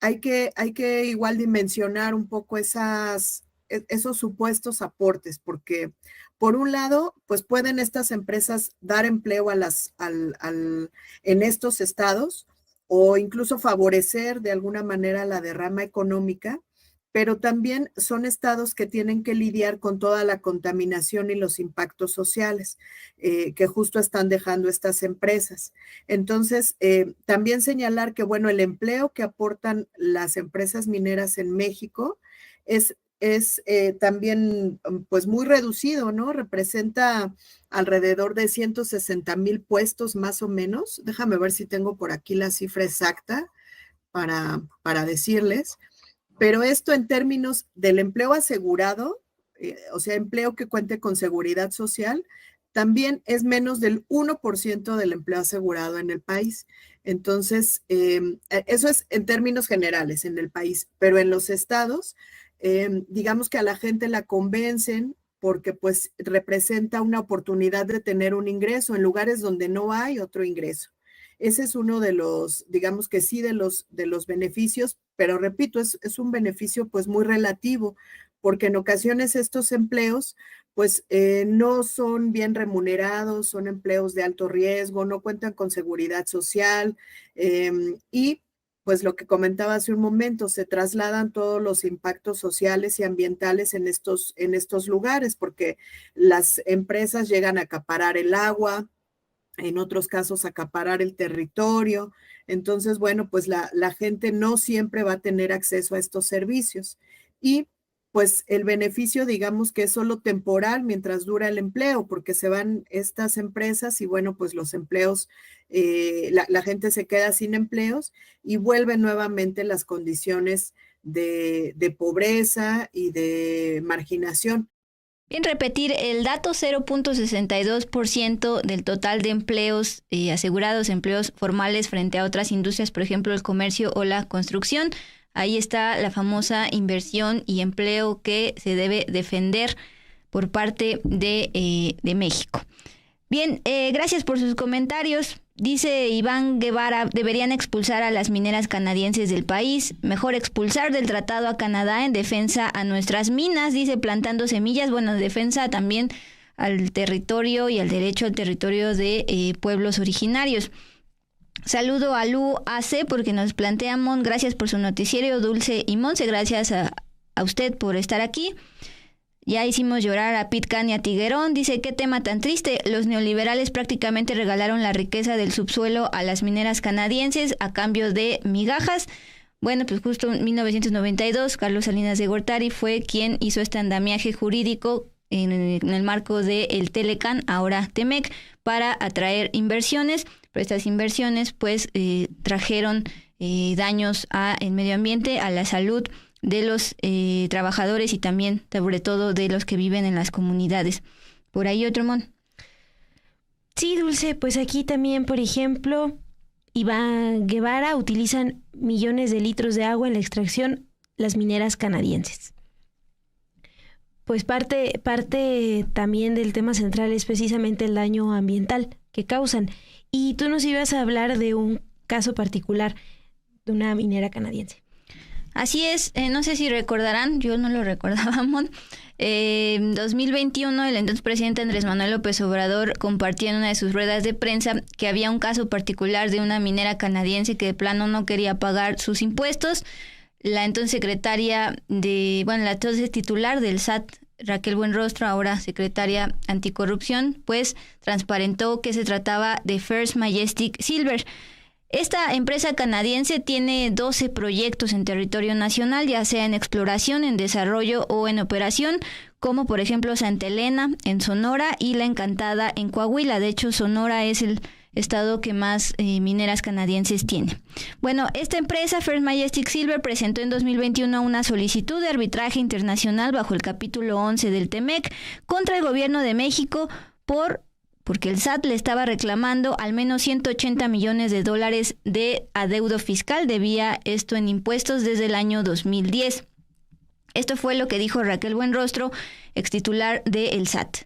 hay que igual dimensionar un poco esos supuestos aportes, porque por un lado, pues pueden estas empresas dar empleo en estos estados o incluso favorecer de alguna manera la derrama económica, pero también son estados que tienen que lidiar con toda la contaminación y los impactos sociales que justo están dejando estas empresas. Entonces, también señalar que, bueno, el empleo que aportan las empresas mineras en México es también pues muy reducido, ¿no? Representa alrededor de 160,000 puestos más o menos. Déjame ver si tengo por aquí la cifra exacta para decirles. Pero esto en términos del empleo asegurado, o sea, empleo que cuente con seguridad social, también es menos del 1% del empleo asegurado en el país. Entonces, eso es en términos generales en el país, pero en los estados, digamos que a la gente la convencen porque pues representa una oportunidad de tener un ingreso en lugares donde no hay otro ingreso. Ese es uno de los, digamos que sí, de los beneficios, pero repito, es un beneficio pues muy relativo, porque en ocasiones estos empleos pues no son bien remunerados, son empleos de alto riesgo, no cuentan con seguridad social y pues lo que comentaba hace un momento, se trasladan todos los impactos sociales y ambientales en estos lugares, porque las empresas llegan a acaparar el agua, en otros casos acaparar el territorio. Entonces, bueno, pues la gente no siempre va a tener acceso a estos servicios. Y pues el beneficio, digamos que es solo temporal mientras dura el empleo, porque se van estas empresas y bueno, pues los empleos, la gente se queda sin empleos y vuelven nuevamente las condiciones de pobreza y de marginación. Bien, repetir el dato: 0.62% del total de empleos asegurados, empleos formales frente a otras industrias, por ejemplo, el comercio o la construcción. Ahí está la famosa inversión y empleo que se debe defender por parte de México. Bien, gracias por sus comentarios. Dice Iván Guevara, deberían expulsar a las mineras canadienses del país, mejor expulsar del tratado a Canadá en defensa a nuestras minas, dice, plantando semillas, bueno, defensa también al territorio y al derecho al territorio de pueblos originarios. Saludo a Lu AC porque nos plantea: Mon, gracias por su noticiero, Dulce y Monse, gracias a usted por estar aquí. Ya hicimos llorar a Pitcan y a Tiguerón. Dice: qué tema tan triste. Los neoliberales prácticamente regalaron la riqueza del subsuelo a las mineras canadienses a cambio de migajas. Bueno, pues justo en 1992, Carlos Salinas de Gortari fue quien hizo este andamiaje jurídico en el marco del Telecan, ahora Temec, para atraer inversiones. Pero estas inversiones pues trajeron daños al medio ambiente, a la salud de los trabajadores y también, sobre todo, de los que viven en las comunidades. ¿Por ahí otro, Mon? Sí, Dulce, pues aquí también, por ejemplo, Iván Guevara, utilizan millones de litros de agua en la extracción las mineras canadienses. Pues parte también del tema central es precisamente el daño ambiental que causan. Y tú nos ibas a hablar de un caso particular de una minera canadiense. Así es, no sé si recordarán, yo no lo recordaba, Mon. En 2021, el entonces presidente Andrés Manuel López Obrador compartió en una de sus ruedas de prensa que había un caso particular de una minera canadiense que de plano no quería pagar sus impuestos. La entonces secretaria la entonces titular del SAT, Raquel Buenrostro, ahora secretaria anticorrupción, pues transparentó que se trataba de First Majestic Silver. Esta empresa canadiense tiene 12 proyectos en territorio nacional, ya sea en exploración, en desarrollo o en operación, como por ejemplo Santa Elena en Sonora y La Encantada en Coahuila. De hecho, Sonora es el estado que más mineras canadienses tiene. Bueno, esta empresa, First Majestic Silver, presentó en 2021 una solicitud de arbitraje internacional bajo el capítulo 11 del TEMEC contra el gobierno de México porque el SAT le estaba reclamando al menos $180 millones de adeudo fiscal. Debía esto en impuestos desde el año 2010. Esto fue lo que dijo Raquel Buenrostro, extitular del SAT.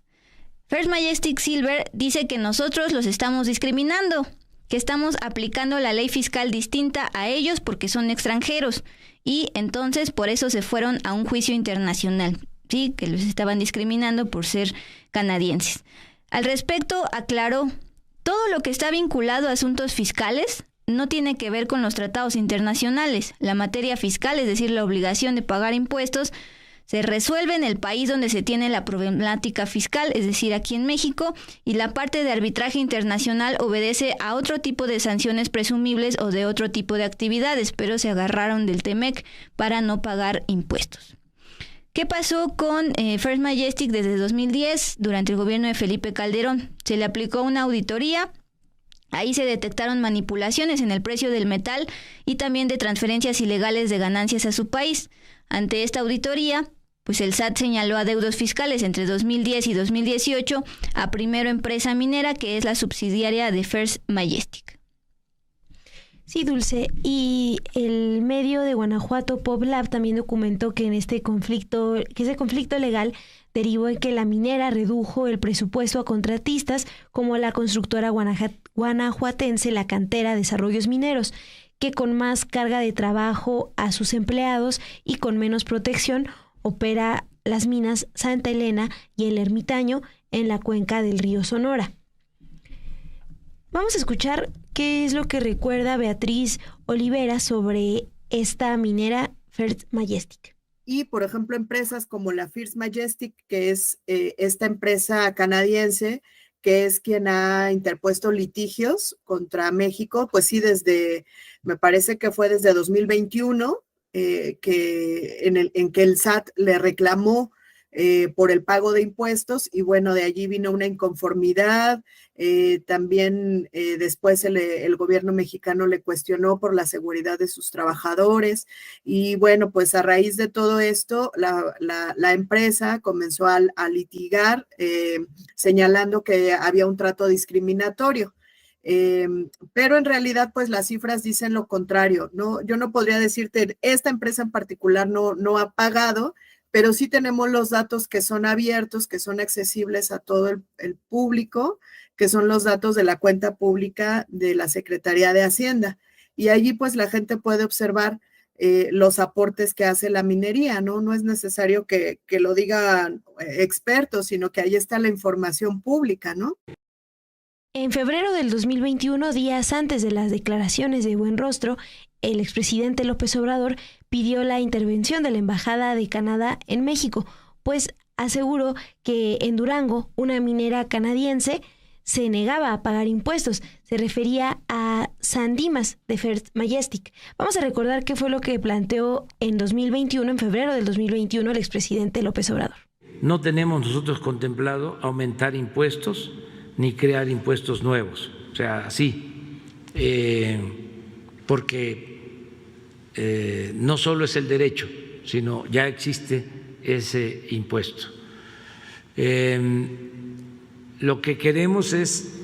First Majestic Silver dice que nosotros los estamos discriminando, que estamos aplicando la ley fiscal distinta a ellos porque son extranjeros y entonces por eso se fueron a un juicio internacional, sí, que los estaban discriminando por ser canadienses. Al respecto, aclaró: todo lo que está vinculado a asuntos fiscales no tiene que ver con los tratados internacionales. La materia fiscal, es decir, la obligación de pagar impuestos, se resuelve en el país donde se tiene la problemática fiscal, es decir, aquí en México, y la parte de arbitraje internacional obedece a otro tipo de sanciones presumibles o de otro tipo de actividades, pero se agarraron del TEMEC para no pagar impuestos. ¿Qué pasó con First Majestic desde 2010 durante el gobierno de Felipe Calderón? Se le aplicó una auditoría. Ahí se detectaron manipulaciones en el precio del metal y también de transferencias ilegales de ganancias a su país. Ante esta auditoría, Pues el SAT señaló adeudos fiscales entre 2010 y 2018 a Primero Empresa Minera, que es la subsidiaria de First Majestic. Sí, Dulce, y el medio de Guanajuato PopLab también documentó que ese conflicto legal derivó en que la minera redujo el presupuesto a contratistas como la constructora guanajuatense La Cantera Desarrollos Mineros, que con más carga de trabajo a sus empleados y con menos protección opera las minas Santa Elena y El Ermitaño en la cuenca del río Sonora. Vamos a escuchar qué es lo que recuerda Beatriz Olivera sobre esta minera First Majestic. Y, por ejemplo, empresas como la First Majestic, que es esta empresa canadiense, que es quien ha interpuesto litigios contra México, pues sí, me parece que fue desde 2021, en que el SAT le reclamó por el pago de impuestos, y bueno, de allí vino una inconformidad. También después el gobierno mexicano le cuestionó por la seguridad de sus trabajadores, y bueno, pues a raíz de todo esto, la empresa comenzó a litigar, señalando que había un trato discriminatorio. Pero en realidad, pues las cifras dicen lo contrario, ¿no? Yo no podría decirte, esta empresa en particular no ha pagado, pero sí tenemos los datos que son abiertos, que son accesibles a todo el público, que son los datos de la cuenta pública de la Secretaría de Hacienda. Y allí pues la gente puede observar los aportes que hace la minería, ¿no? No es necesario que lo digan expertos, sino que ahí está la información pública, ¿no? En febrero del 2021, días antes de las declaraciones de Buenrostro, el expresidente López Obrador pidió la intervención de la Embajada de Canadá en México, pues aseguró que en Durango una minera canadiense se negaba a pagar impuestos. Se refería a San Dimas de First Majestic. Vamos a recordar qué fue lo que planteó en febrero del 2021, el expresidente López Obrador. No tenemos nosotros contemplado aumentar impuestos ni crear impuestos nuevos, o sea, sí, porque no solo es el derecho, sino ya existe ese impuesto. Lo que queremos es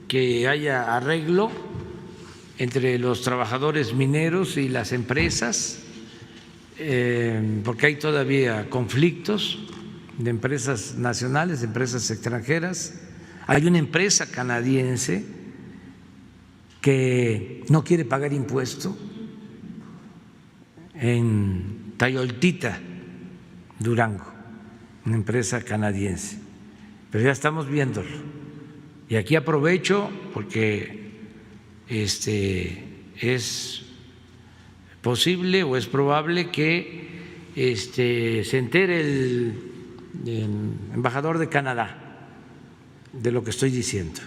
que haya arreglo entre los trabajadores mineros y las empresas, porque hay todavía conflictos de empresas nacionales, de empresas extranjeras. Hay una empresa canadiense que no quiere pagar impuesto en Tayoltita, Durango, una empresa canadiense, pero ya estamos viéndolo. Y aquí aprovecho porque es posible o es probable que se entere el embajador de Canadá de lo que estoy diciendo.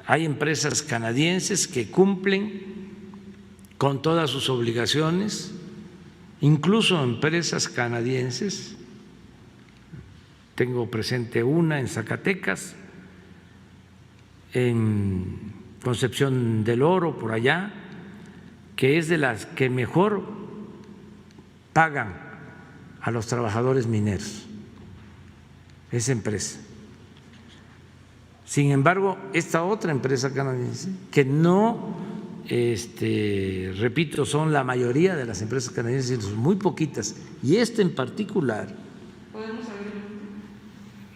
Hay empresas canadienses que cumplen con todas sus obligaciones, incluso empresas canadienses. Tengo presente una en Zacatecas, en Concepción del Oro, por allá, que es de las que mejor pagan a los trabajadores mineros, esa empresa. Sin embargo, esta otra empresa canadiense, que no, repito, son la mayoría de las empresas canadienses, son muy poquitas, y esta en particular, ¿podemos saber?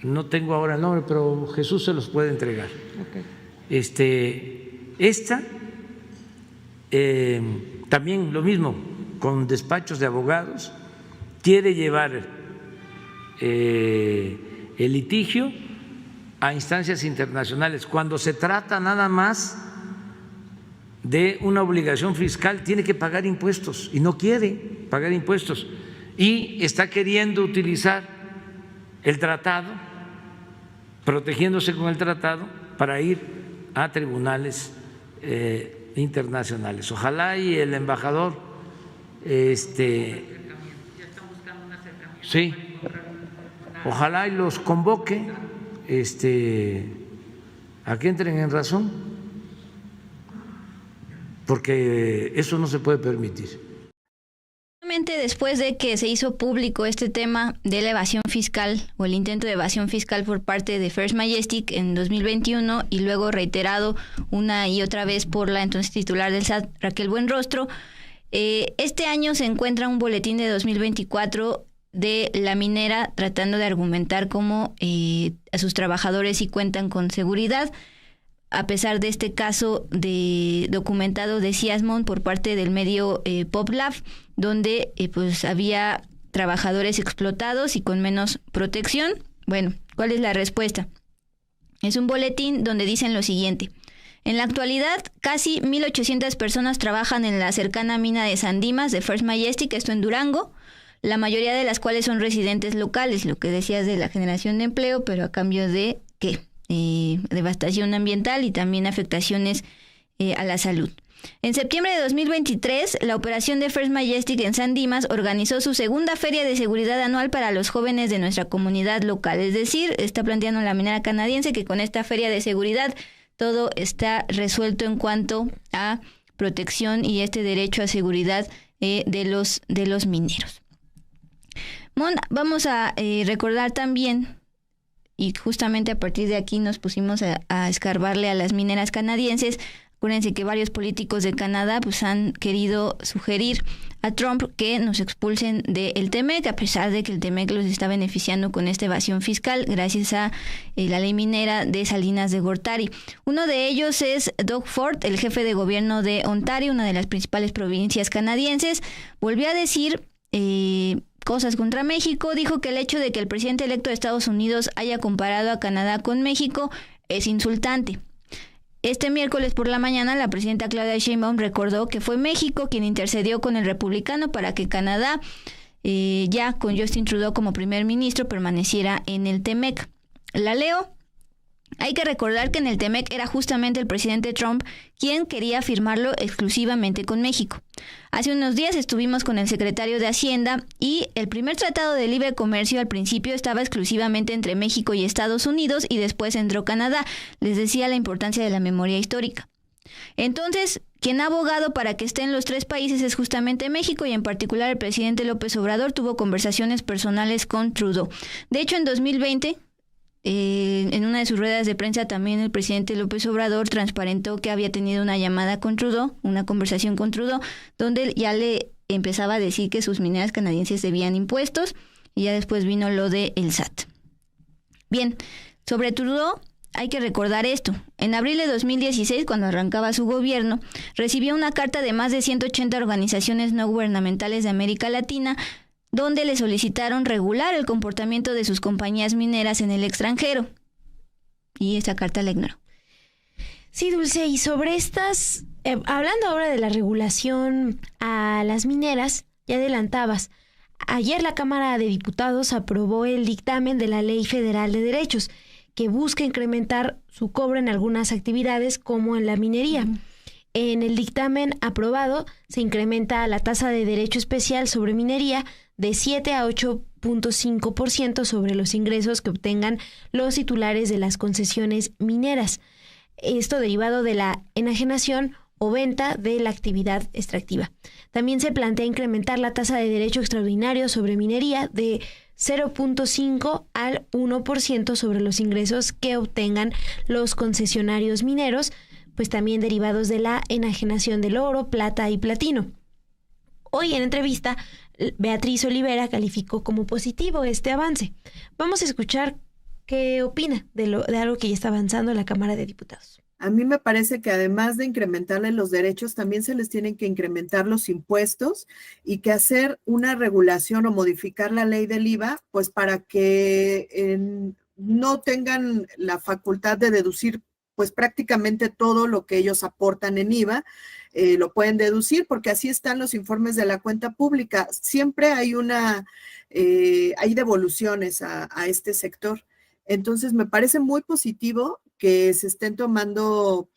No tengo ahora el nombre, pero Jesús se los puede entregar. Okay. Esta, también lo mismo, con despachos de abogados, quiere llevar el litigio a instancias internacionales. Cuando se trata nada más de una obligación fiscal, tiene que pagar impuestos y no quiere pagar impuestos, y está queriendo utilizar el tratado, protegiéndose con el tratado para ir a tribunales internacionales. Ojalá y el embajador sí, ojalá y los convoque a que entren en razón, porque eso no se puede permitir. justamente después de que se hizo público este tema de la evasión fiscal o el intento de evasión fiscal por parte de First Majestic en 2021 y luego reiterado una y otra vez por la entonces titular del SAT, Raquel Buenrostro, este año se encuentra un boletín de 2024 de la minera tratando de argumentar cómo a sus trabajadores sí cuentan con seguridad, a pesar de este caso de documentado de Ciasmon por parte del medio PopLab, donde pues había trabajadores explotados y con menos protección. Bueno, ¿cuál es la respuesta? Es un boletín donde dicen lo siguiente: en la actualidad, casi 1,800 personas trabajan en la cercana mina de San Dimas de First Majestic, esto en Durango, la mayoría de las cuales son residentes locales, lo que decías de la generación de empleo, pero a cambio de ¿qué? Devastación ambiental y también afectaciones a la salud. En septiembre de 2023, la operación de First Majestic en San Dimas organizó su segunda feria de seguridad anual para los jóvenes de nuestra comunidad local. Es decir, está planteando la minera canadiense que con esta feria de seguridad todo está resuelto en cuanto a protección y este derecho a seguridad de los mineros. Vamos a recordar también, y justamente a partir de aquí nos pusimos a escarbarle a las mineras canadienses. Acuérdense que varios políticos de Canadá pues han querido sugerir a Trump que nos expulsen del TEMEC, a pesar de que el TEMEC los está beneficiando con esta evasión fiscal gracias a la ley minera de Salinas de Gortari. Uno de ellos es Doug Ford, el jefe de gobierno de Ontario, una de las principales provincias canadienses. Volvió a decir cosas contra México. Dijo que el hecho de que el presidente electo de Estados Unidos haya comparado a Canadá con México es insultante. Este miércoles por la mañana, la presidenta Claudia Sheinbaum recordó que fue México quien intercedió con el republicano para que Canadá, ya con Justin Trudeau como primer ministro, permaneciera en el TEMEC. La leo. Hay que recordar que en el TEMEC era justamente el presidente Trump quien quería firmarlo exclusivamente con México. Hace unos días estuvimos con el secretario de Hacienda y el primer tratado de libre comercio al principio estaba exclusivamente entre México y Estados Unidos y después entró Canadá. Les decía la importancia de la memoria histórica. Entonces, quien ha abogado para que estén los tres países es justamente México y en particular el presidente López Obrador tuvo conversaciones personales con Trudeau. De hecho, en 2020... en una de sus ruedas de prensa también el presidente López Obrador transparentó que había tenido una llamada con Trudeau, una conversación con Trudeau, donde ya le empezaba a decir que sus mineras canadienses debían impuestos y ya después vino lo del SAT. Bien, sobre Trudeau hay que recordar esto. En abril de 2016, cuando arrancaba su gobierno, recibió una carta de más de 180 organizaciones no gubernamentales de América Latina donde le solicitaron regular el comportamiento de sus compañías mineras en el extranjero. Y esta carta la ignoró. Sí, Dulce, y sobre estas, hablando ahora de la regulación a las mineras, ya adelantabas, ayer la Cámara de Diputados aprobó el dictamen de la Ley Federal de Derechos, que busca incrementar su cobro en algunas actividades como en la minería. En el dictamen aprobado se incrementa la tasa de derecho especial sobre minería de 7 a 8.5% sobre los ingresos que obtengan los titulares de las concesiones mineras. Esto derivado de la enajenación o venta de la actividad extractiva. También se plantea incrementar la tasa de derecho extraordinario sobre minería de 0.5 al 1% sobre los ingresos que obtengan los concesionarios mineros, pues también derivados de la enajenación del oro, plata y platino. Hoy en entrevista, Beatriz Olivera calificó como positivo este avance. Vamos a escuchar qué opina de algo que ya está avanzando en la Cámara de Diputados. A mí me parece que además de incrementarle los derechos, también se les tienen que incrementar los impuestos y que hacer una regulación o modificar la ley del IVA, pues para que no tengan la facultad de deducir pues prácticamente todo lo que ellos aportan en IVA, lo pueden deducir porque así están los informes de la cuenta pública. Siempre hay hay devoluciones a este sector. Entonces me parece muy positivo que se estén tomando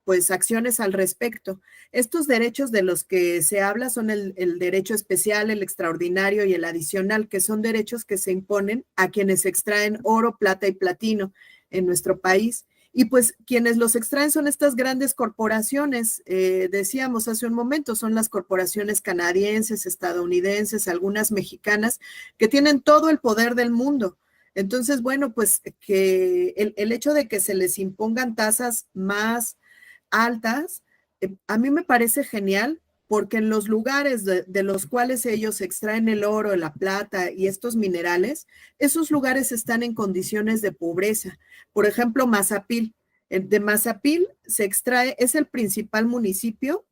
pues acciones al respecto. Estos derechos de los que se habla son el derecho especial, el extraordinario y el adicional, que son derechos que se imponen a quienes extraen oro, plata y platino en nuestro país Y pues quienes los extraen son estas grandes corporaciones, decíamos hace un momento, son las corporaciones canadienses, estadounidenses, algunas mexicanas, que tienen todo el poder del mundo. Entonces, bueno, pues que el hecho de que se les impongan tasas más altas, a mí me parece genial, porque en los lugares de los cuales ellos extraen el oro, la plata y estos minerales, esos lugares están en condiciones de pobreza. Por ejemplo, Mazapil. De Mazapil se extrae, es el principal municipio,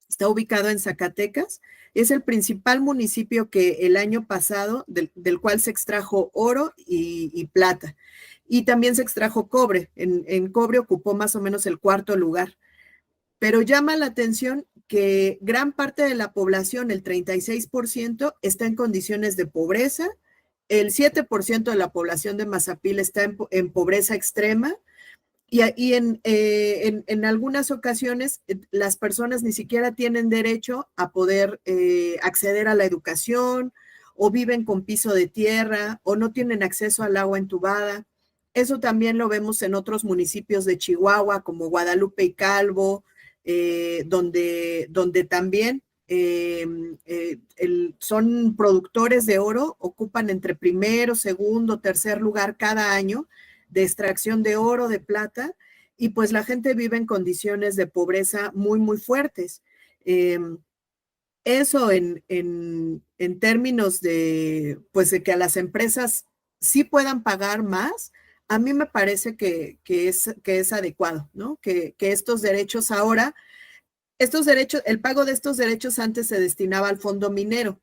está ubicado en Zacatecas, es el principal municipio que el año pasado, del cual se extrajo oro y plata. Y también se extrajo cobre. En cobre ocupó más o menos el 4º lugar. Pero llama la atención que gran parte de la población, el 36%, está en condiciones de pobreza, el 7% de la población de Mazapil está en pobreza extrema, y en algunas ocasiones las personas ni siquiera tienen derecho a poder acceder a la educación, o viven con piso de tierra, o no tienen acceso al agua entubada. Eso también lo vemos en otros municipios de Chihuahua, como Guadalupe y Calvo, donde también son productores de oro, ocupan entre primero, segundo, tercer lugar cada año de extracción de oro, de plata, y pues la gente vive en condiciones de pobreza muy, muy fuertes. Eso en términos de, pues, de que a las empresas sí puedan pagar más, a mí me parece que es adecuado, ¿no? Que estos derechos ahora, el pago de estos derechos antes se destinaba al fondo minero.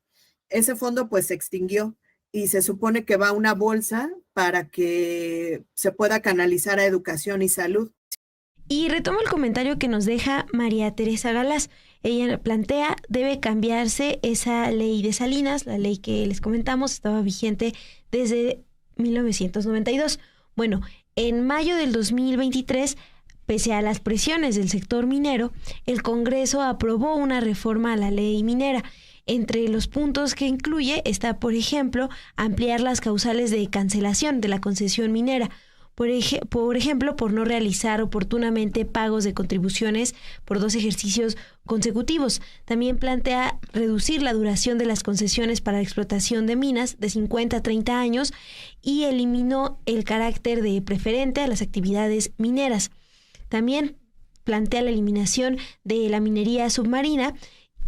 Ese fondo pues se extinguió y se supone que va a una bolsa para que se pueda canalizar a educación y salud. Y retomo el comentario que nos deja María Teresa Galás. Ella plantea, debe cambiarse esa ley de Salinas, la ley que les comentamos, estaba vigente desde 1992. Bueno, en mayo del 2023, pese a las presiones del sector minero, el Congreso aprobó una reforma a la ley minera. Entre los puntos que incluye está, por ejemplo, ampliar las causales de cancelación de la concesión minera. Por ejemplo, por no realizar oportunamente pagos de contribuciones por 2 ejercicios consecutivos. También plantea reducir la duración de las concesiones para la explotación de minas de 50 a 30 años y eliminó el carácter de preferente a las actividades mineras. También plantea la eliminación de la minería submarina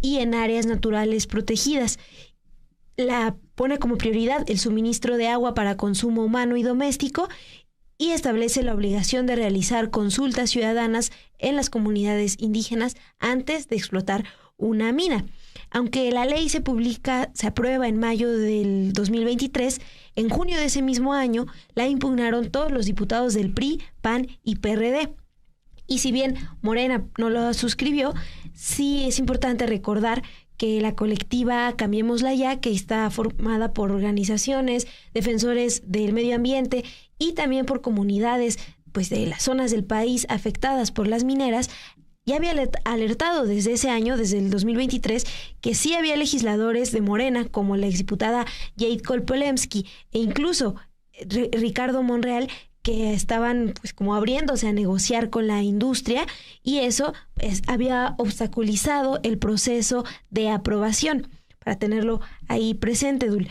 y en áreas naturales protegidas. La pone como prioridad el suministro de agua para consumo humano y doméstico y establece la obligación de realizar consultas ciudadanas en las comunidades indígenas antes de explotar una mina. Aunque la ley se aprueba en mayo del 2023, en junio de ese mismo año la impugnaron todos los diputados del PRI, PAN y PRD. Y si bien Morena no lo suscribió, sí es importante recordar que la colectiva Cambiémosla Ya, que está formada por organizaciones, defensores del medio ambiente y también por comunidades pues, de las zonas del país afectadas por las mineras, ya había alertado desde ese año, desde el 2023, que sí había legisladores de Morena, como la exdiputada Jade Kolpolemsky e incluso Ricardo Monreal, que estaban pues como abriéndose a negociar con la industria y eso pues, había obstaculizado el proceso de aprobación, para tenerlo ahí presente, Dul.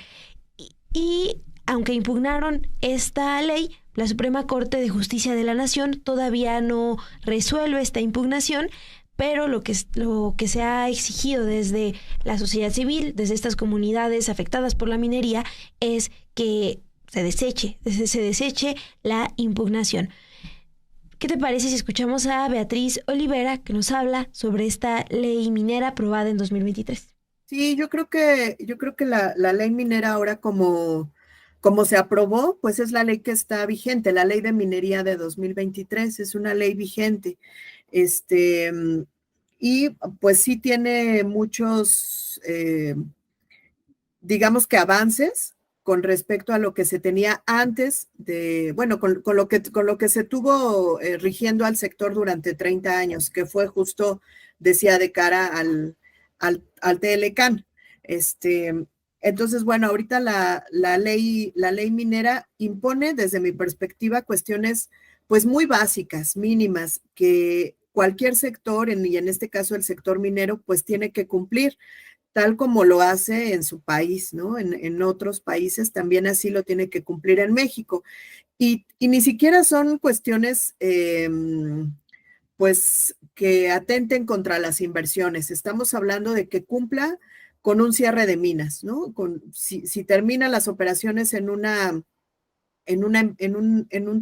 Y aunque impugnaron esta ley, la Suprema Corte de Justicia de la Nación todavía no resuelve esta impugnación, pero lo que se ha exigido desde la sociedad civil, desde estas comunidades afectadas por la minería, es que se deseche la impugnación. ¿Qué te parece si escuchamos a Beatriz Olivera, que nos habla sobre esta ley minera aprobada en 2023? Sí, yo creo que la ley minera ahora como se aprobó, pues es la ley que está vigente, la ley de minería de 2023, es una ley vigente. Y pues sí tiene muchos, digamos que avances con respecto a lo que se tenía antes de, bueno, con lo que se tuvo rigiendo al sector durante 30 años, que fue justo, decía, de cara al TLCAN. Entonces, bueno, ahorita la ley minera impone, desde mi perspectiva, cuestiones pues muy básicas, mínimas, que cualquier sector, y en este caso el sector minero, pues tiene que cumplir, tal como lo hace en su país, ¿no? En otros países también así lo tiene que cumplir en México. Y ni siquiera son cuestiones, pues, que atenten contra las inversiones. Estamos hablando de que cumpla con un cierre de minas, ¿no? Si terminan las operaciones en un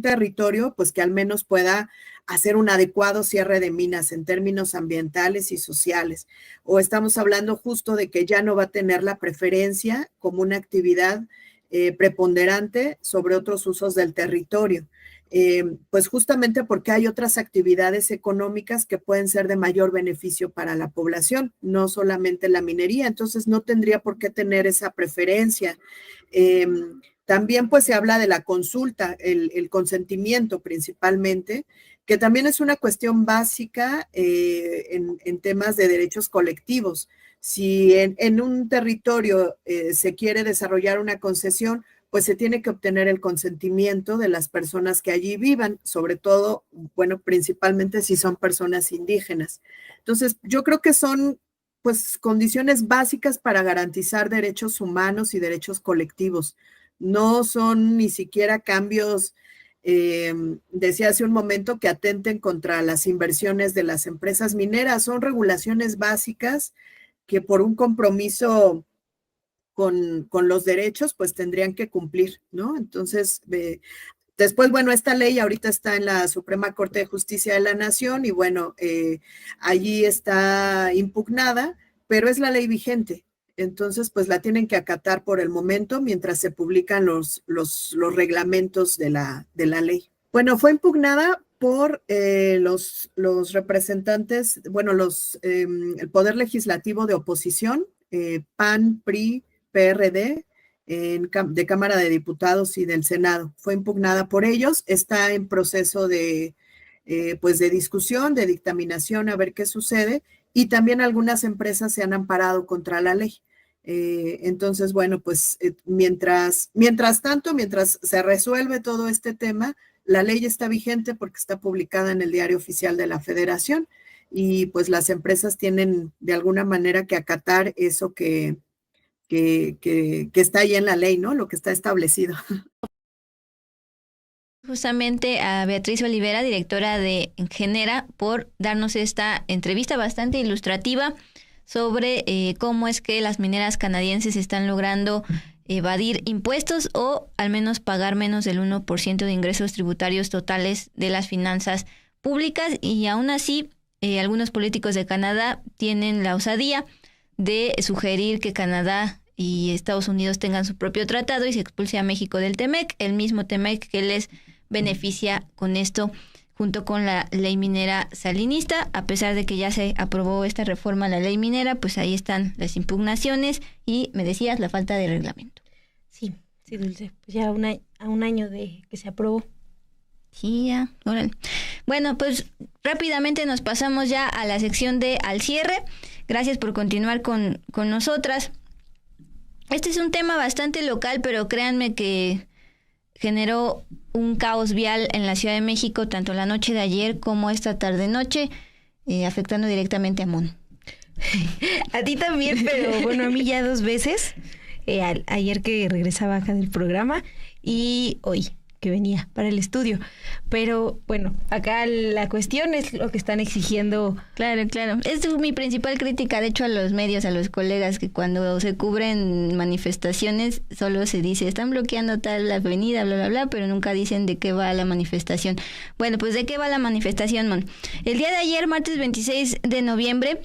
territorio, pues que al menos pueda hacer un adecuado cierre de minas en términos ambientales y sociales. O estamos hablando justo de que ya no va a tener la preferencia como una actividad preponderante sobre otros usos del territorio. Pues justamente porque hay otras actividades económicas que pueden ser de mayor beneficio para la población, no solamente la minería, entonces no tendría por qué tener esa preferencia. También pues se habla de la consulta, el consentimiento principalmente, que también es una cuestión básica en temas de derechos colectivos. Si en un territorio se quiere desarrollar una concesión, pues se tiene que obtener el consentimiento de las personas que allí vivan, sobre todo, bueno, principalmente si son personas indígenas. Entonces, yo creo que son pues condiciones básicas para garantizar derechos humanos y derechos colectivos. No son ni siquiera cambios, decía hace un momento, que atenten contra las inversiones de las empresas mineras. Son regulaciones básicas que por un compromiso con los derechos, pues tendrían que cumplir, ¿no? Entonces, después, bueno, esta ley ahorita está en la Suprema Corte de Justicia de la Nación y bueno, allí está impugnada, pero es la ley vigente. Entonces, pues la tienen que acatar por el momento mientras se publican los reglamentos de la ley. Bueno, fue impugnada por los representantes, bueno, el Poder Legislativo de oposición, PAN, PRI, PRD, de Cámara de Diputados y del Senado. Fue impugnada por ellos, está en proceso pues de discusión, de dictaminación, a ver qué sucede, y también algunas empresas se han amparado contra la ley. Entonces, bueno, pues mientras tanto, mientras se resuelve todo este tema, la ley está vigente porque está publicada en el Diario Oficial de la Federación y pues las empresas tienen de alguna manera que acatar eso que está ahí en la ley, ¿no? Lo que está establecido. Justamente a Beatriz Olivera, directora de Genera, por darnos esta entrevista bastante ilustrativa sobre cómo es que las mineras canadienses están logrando evadir impuestos o al menos pagar menos del 1% de ingresos tributarios totales de las finanzas públicas, y aún así algunos políticos de Canadá tienen la osadía de sugerir que Canadá y Estados Unidos tengan su propio tratado y se expulse a México del TEMEC, el mismo TEMEC que les beneficia con esto junto con la ley minera salinista. A pesar de que ya se aprobó esta reforma a la ley minera, pues ahí están las impugnaciones y, me decías, la falta de reglamento. Sí, Dulce, pues ya a un año de que se aprobó. Sí, ya, órale. Bueno, pues rápidamente nos pasamos ya a la sección de Al Cierre. Gracias por continuar con nosotras. Este es un tema bastante local, pero créanme que generó un caos vial en la Ciudad de México, tanto la noche de ayer como esta tarde-noche, afectando directamente a Mon. A ti también, pero bueno, a mí ya 2 veces. Ayer que regresaba acá del programa y hoy que venía para el estudio. Pero bueno, acá la cuestión es lo que están exigiendo. Claro. Es mi principal crítica, de hecho, a los medios, a los colegas, que cuando se cubren manifestaciones solo se dice, están bloqueando tal avenida, bla, bla, bla, pero nunca dicen de qué va la manifestación. Bueno, pues ¿de qué va la manifestación, Mon? El día de ayer, martes 26 de noviembre,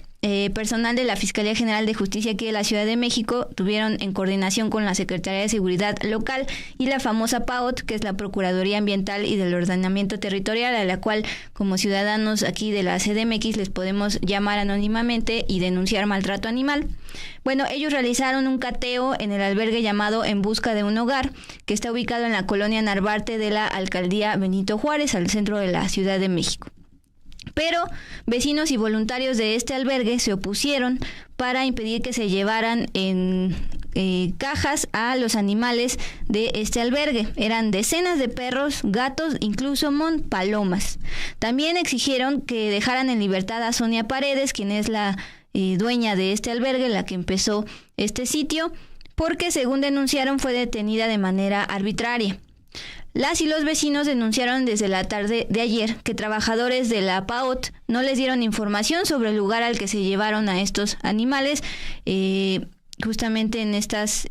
personal de la Fiscalía General de Justicia aquí de la Ciudad de México tuvieron, en coordinación con la Secretaría de Seguridad Local y la famosa PAOT, que es la Procuraduría Ambiental y del Ordenamiento Territorial, a la cual como ciudadanos aquí de la CDMX les podemos llamar anónimamente y denunciar maltrato animal. Bueno, ellos realizaron un cateo en el albergue llamado En Busca de un Hogar, que está ubicado en la colonia Narvarte de la Alcaldía Benito Juárez, al centro de la Ciudad de México. Pero vecinos y voluntarios de este albergue se opusieron para impedir que se llevaran cajas a los animales de este albergue. Eran decenas de perros, gatos, incluso palomas. También exigieron que dejaran en libertad a Sonia Paredes, quien es la dueña de este albergue, la que empezó este sitio, porque según denunciaron fue detenida de manera arbitraria. Las y los vecinos denunciaron desde la tarde de ayer que trabajadores de la PAOT no les dieron información sobre el lugar al que se llevaron a estos animales, justamente en estas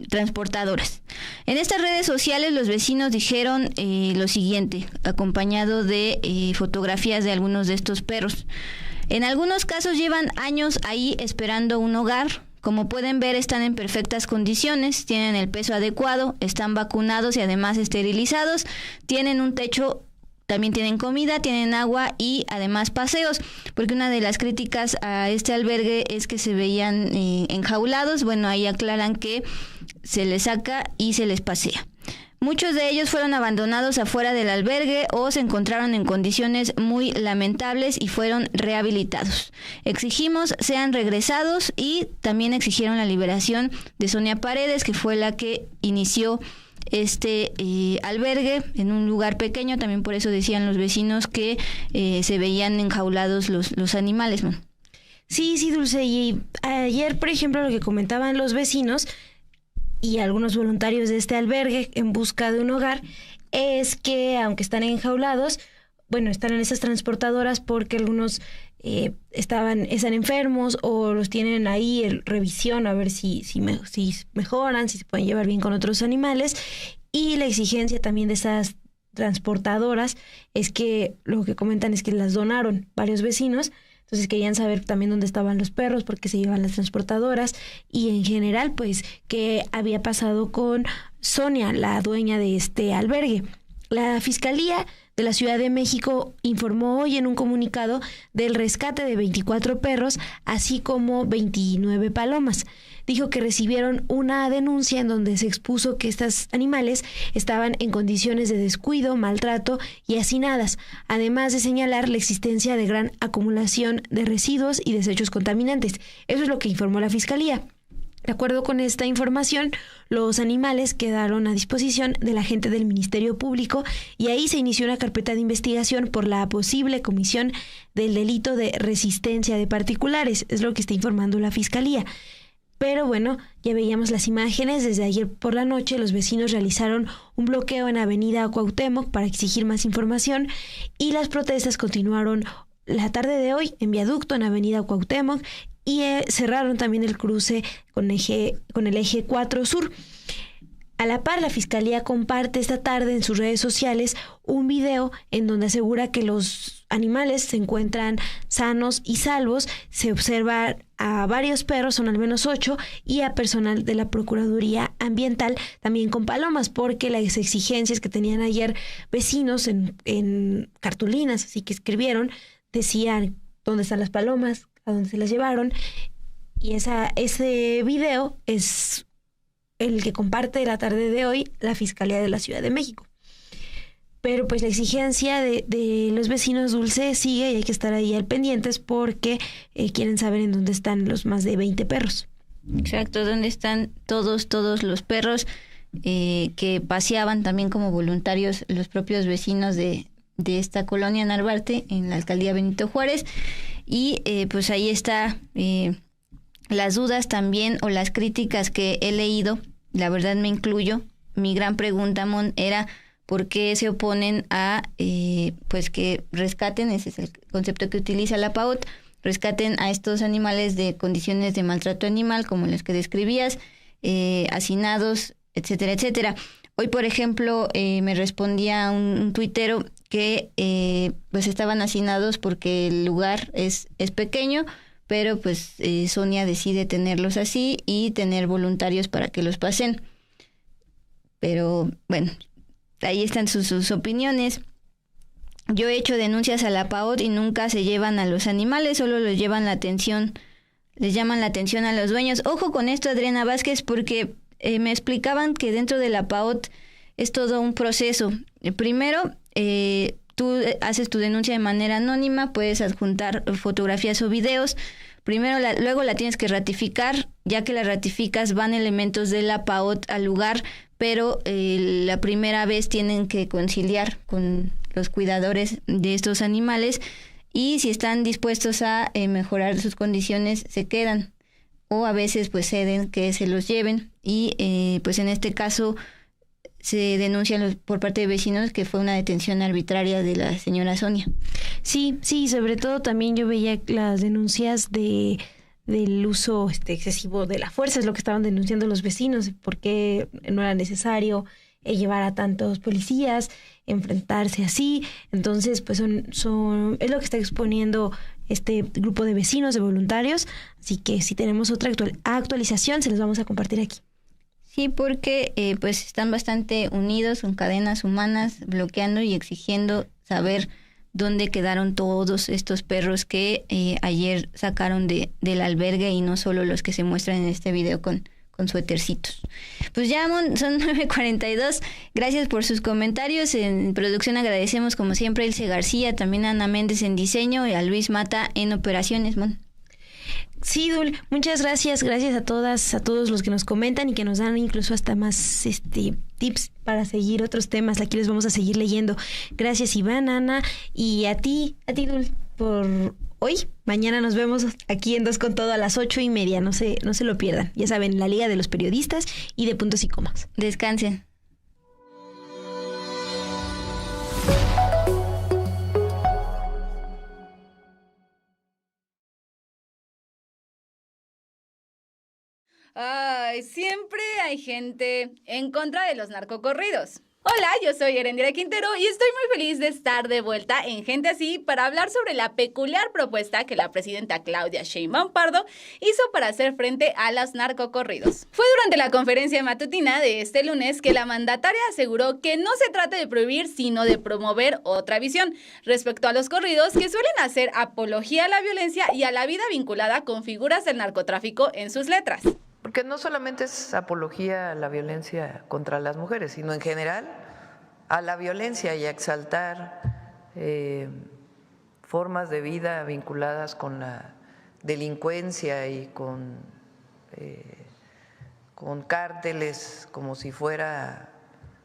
transportadoras. En estas redes sociales los vecinos dijeron lo siguiente, acompañado de fotografías de algunos de estos perros. En algunos casos llevan años ahí esperando un hogar. Como pueden ver, están en perfectas condiciones, tienen el peso adecuado, están vacunados y además esterilizados, tienen un techo, también tienen comida, tienen agua y además paseos, porque una de las críticas a este albergue es que se veían enjaulados. Bueno, ahí aclaran que se les saca y se les pasea. Muchos de ellos fueron abandonados afuera del albergue o se encontraron en condiciones muy lamentables y fueron rehabilitados. Exigimos sean regresados y también exigieron la liberación de Sonia Paredes, que fue la que inició este albergue en un lugar pequeño. También por eso decían los vecinos que se veían enjaulados los animales, ¿no? Sí, Dulce. Y ayer, por ejemplo, lo que comentaban los vecinos y algunos voluntarios de este albergue en busca de un hogar es que, aunque están enjaulados, bueno, están en esas transportadoras porque algunos están enfermos o los tienen ahí en revisión a ver si mejoran, si se pueden llevar bien con otros animales. Y la exigencia también de esas transportadoras es que lo que comentan es que las donaron varios vecinos. Entonces querían saber también dónde estaban los perros, por qué se llevan las transportadoras y en general, pues, qué había pasado con Sonia, la dueña de este albergue. La Fiscalía de la Ciudad de México informó hoy en un comunicado del rescate de 24 perros, así como 29 palomas. Dijo que recibieron una denuncia en donde se expuso que estos animales estaban en condiciones de descuido, maltrato y hacinadas, además de señalar la existencia de gran acumulación de residuos y desechos contaminantes. Eso es lo que informó la Fiscalía. De acuerdo con esta información, los animales quedaron a disposición de la gente del Ministerio Público y ahí se inició una carpeta de investigación por la posible comisión del delito de resistencia de particulares, es lo que está informando la Fiscalía. Pero bueno, ya veíamos las imágenes. Desde ayer por la noche los vecinos realizaron un bloqueo en Avenida Cuauhtémoc para exigir más información y las protestas continuaron la tarde de hoy en Viaducto, en Avenida Cuauhtémoc, y cerraron también el cruce con el eje 4 Sur. A la par, la Fiscalía comparte esta tarde en sus redes sociales un video en donde asegura que los animales se encuentran sanos y salvos. Se observa a varios perros, son al menos 8, y a personal de la Procuraduría Ambiental también con palomas, porque las exigencias que tenían ayer vecinos en cartulinas, así que escribieron, decían dónde están las palomas, a dónde se las llevaron, y ese video es el que comparte la tarde de hoy la Fiscalía de la Ciudad de México. Pero pues la exigencia de los vecinos, Dulce, sigue y hay que estar ahí al pendientes porque quieren saber en dónde están los más de 20 perros. Exacto, dónde están todos los perros que paseaban también como voluntarios los propios vecinos de esta colonia Narvarte en la alcaldía Benito Juárez. Y pues ahí está las dudas también o las críticas que he leído. La verdad me incluyo. Mi gran pregunta, Mon, era ¿por qué se oponen a pues que rescaten? Ese es el concepto que utiliza la PAOT, rescaten a estos animales de condiciones de maltrato animal como las que describías, hacinados, etcétera, etcétera. Hoy, por ejemplo, me respondía un tuitero que pues estaban hacinados porque el lugar es pequeño, pero pues Sonia decide tenerlos así y tener voluntarios para que los pasen. Pero bueno, ahí están sus opiniones. Yo he hecho denuncias a la PAOT y nunca se llevan a los animales, solo les llaman la atención a los dueños. Ojo con esto, Adriana Vázquez, porque me explicaban que dentro de la PAOT es todo un proceso. Primero, tú haces tu denuncia de manera anónima, puedes adjuntar fotografías o videos. Luego la tienes que ratificar, ya que la ratificas van elementos de la PAOT al lugar, pero la primera vez tienen que conciliar con los cuidadores de estos animales y si están dispuestos a mejorar sus condiciones se quedan o a veces pues ceden que se los lleven y pues en este caso se denuncia por parte de vecinos que fue una detención arbitraria de la señora Sonia. Sí, sobre todo también yo veía las denuncias del uso excesivo de la fuerza, es lo que estaban denunciando los vecinos, porque no era necesario llevar a tantos policías, enfrentarse así. Entonces, pues es lo que está exponiendo este grupo de vecinos, de voluntarios, así que si tenemos otra actualización se los vamos a compartir aquí. Sí, porque pues están bastante unidos con cadenas humanas, bloqueando y exigiendo saber dónde quedaron todos estos perros que ayer sacaron del albergue y no solo los que se muestran en este video con suétercitos. Pues ya son 9:42. Gracias por sus comentarios. En producción agradecemos como siempre a Ilse García, también a Ana Méndez en diseño y a Luis Mata en operaciones, Mon. Sí, Dul, muchas gracias a todos los que nos comentan y que nos dan incluso hasta más tips para seguir otros temas. Aquí les vamos a seguir leyendo. Gracias, Iván, Ana, y a ti, Dul, por hoy. Mañana nos vemos aquí en Dos con Todo a las 8:30. No se lo pierdan. Ya saben, la Liga de los Periodistas y de Puntos y Comas. Descansen. Ay, siempre hay gente en contra de los narcocorridos. Hola, yo soy Erendira Quintero y estoy muy feliz de estar de vuelta en Gente Así para hablar sobre la peculiar propuesta que la presidenta Claudia Sheinbaum Pardo hizo para hacer frente a los narcocorridos. Fue durante la conferencia matutina de este lunes que la mandataria aseguró que no se trata de prohibir, sino de promover otra visión respecto a los corridos que suelen hacer apología a la violencia y a la vida vinculada con figuras del narcotráfico en sus letras. Porque no solamente es apología a la violencia contra las mujeres, sino en general a la violencia y a exaltar formas de vida vinculadas con la delincuencia y con cárteles como si fuera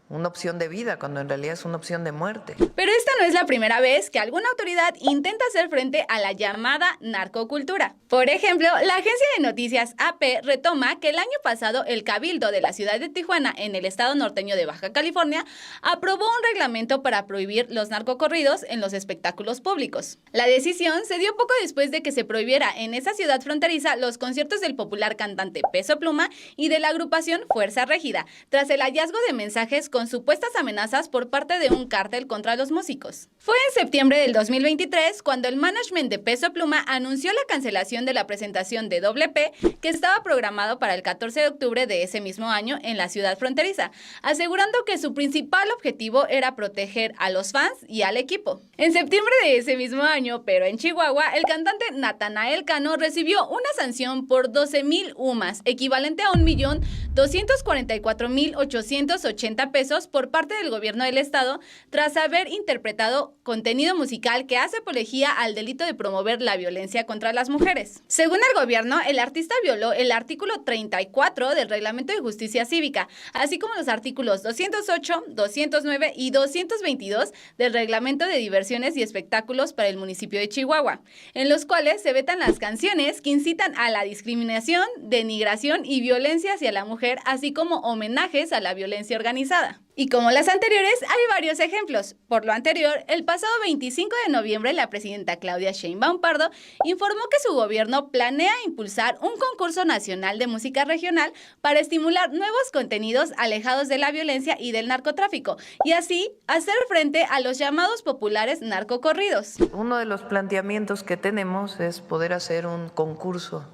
una opción de vida, cuando en realidad es una opción de muerte. Pero esta no es la primera vez que alguna autoridad intenta hacer frente a la llamada narcocultura. Por ejemplo, la agencia de noticias AP retoma que el año pasado el Cabildo de la ciudad de Tijuana, en el estado norteño de Baja California, aprobó un reglamento para prohibir los narcocorridos en los espectáculos públicos. La decisión se dio poco después de que se prohibiera en esa ciudad fronteriza los conciertos del popular cantante Peso Pluma y de la agrupación Fuerza Régida, tras el hallazgo de mensajes con supuestas amenazas por parte de un cártel contra los músicos. Fue en septiembre del 2023 cuando el management de Peso Pluma anunció la cancelación de la presentación de Doble P que estaba programado para el 14 de octubre de ese mismo año en la ciudad fronteriza, asegurando que su principal objetivo era proteger a los fans y al equipo. En septiembre de ese mismo año, pero en Chihuahua, el cantante Natanael Cano recibió una sanción por 12,000 UMAS, equivalente a 1,244,880 pesos por parte del gobierno del estado, tras haber interpretado contenido musical que hace apología al delito de promover la violencia contra las mujeres. Según el gobierno, el artista violó el artículo 34 del Reglamento de Justicia Cívica, así como los artículos 208, 209 y 222 del Reglamento de Diversiones y Espectáculos para el municipio de Chihuahua, en los cuales se vetan las canciones que incitan a la discriminación, denigración y violencia hacia la mujer, así como homenajes a la violencia organizada. Y como las anteriores, hay varios ejemplos. Por lo anterior, el pasado 25 de noviembre, la presidenta Claudia Sheinbaum Pardo informó que su gobierno planea impulsar un concurso nacional de música regional para estimular nuevos contenidos alejados de la violencia y del narcotráfico, y así hacer frente a los llamados populares narcocorridos. Uno de los planteamientos que tenemos es poder hacer un concurso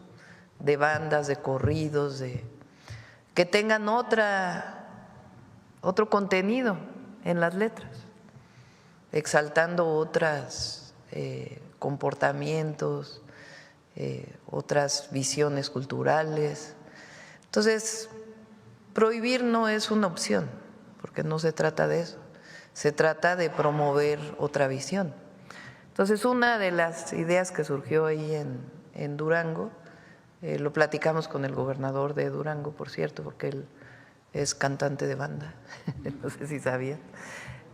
de bandas, de corridos, que tengan otro contenido en las letras, exaltando otros comportamientos, otras visiones culturales. Entonces, prohibir no es una opción, porque no se trata de eso, se trata de promover otra visión. Entonces, una de las ideas que surgió ahí en Durango, lo platicamos con el gobernador de Durango, por cierto, porque él es cantante de banda, no sé si sabían.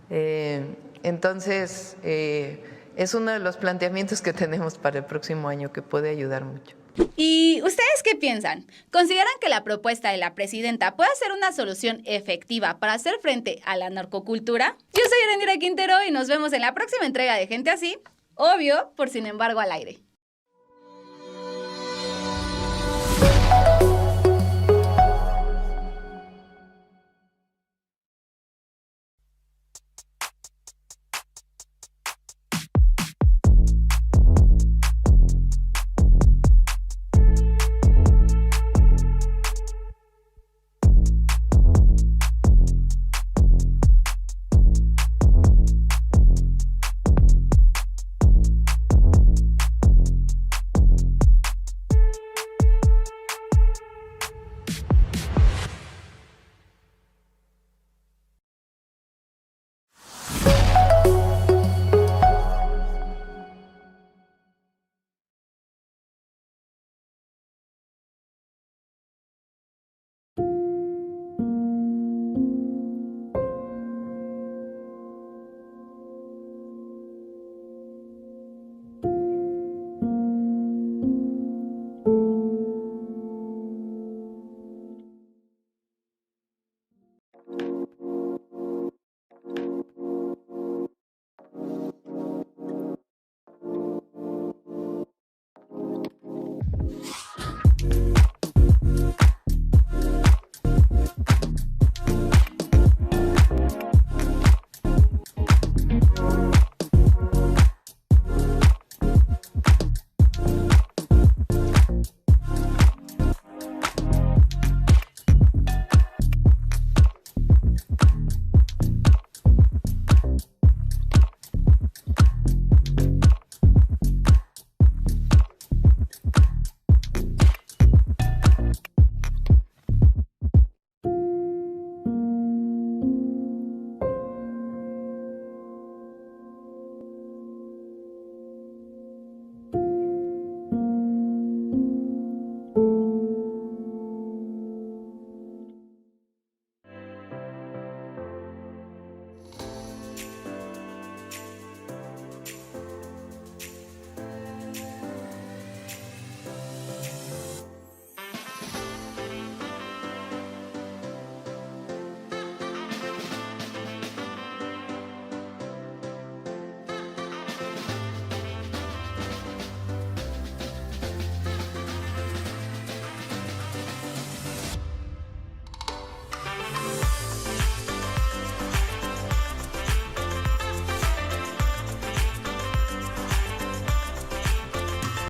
Entonces, es uno de los planteamientos que tenemos para el próximo año que puede ayudar mucho. ¿Y ustedes qué piensan? ¿Consideran que la propuesta de la presidenta puede ser una solución efectiva para hacer frente a la narcocultura? Yo soy Erendira Quintero y nos vemos en la próxima entrega de Gente Así, obvio, por Sin Embargo al Aire.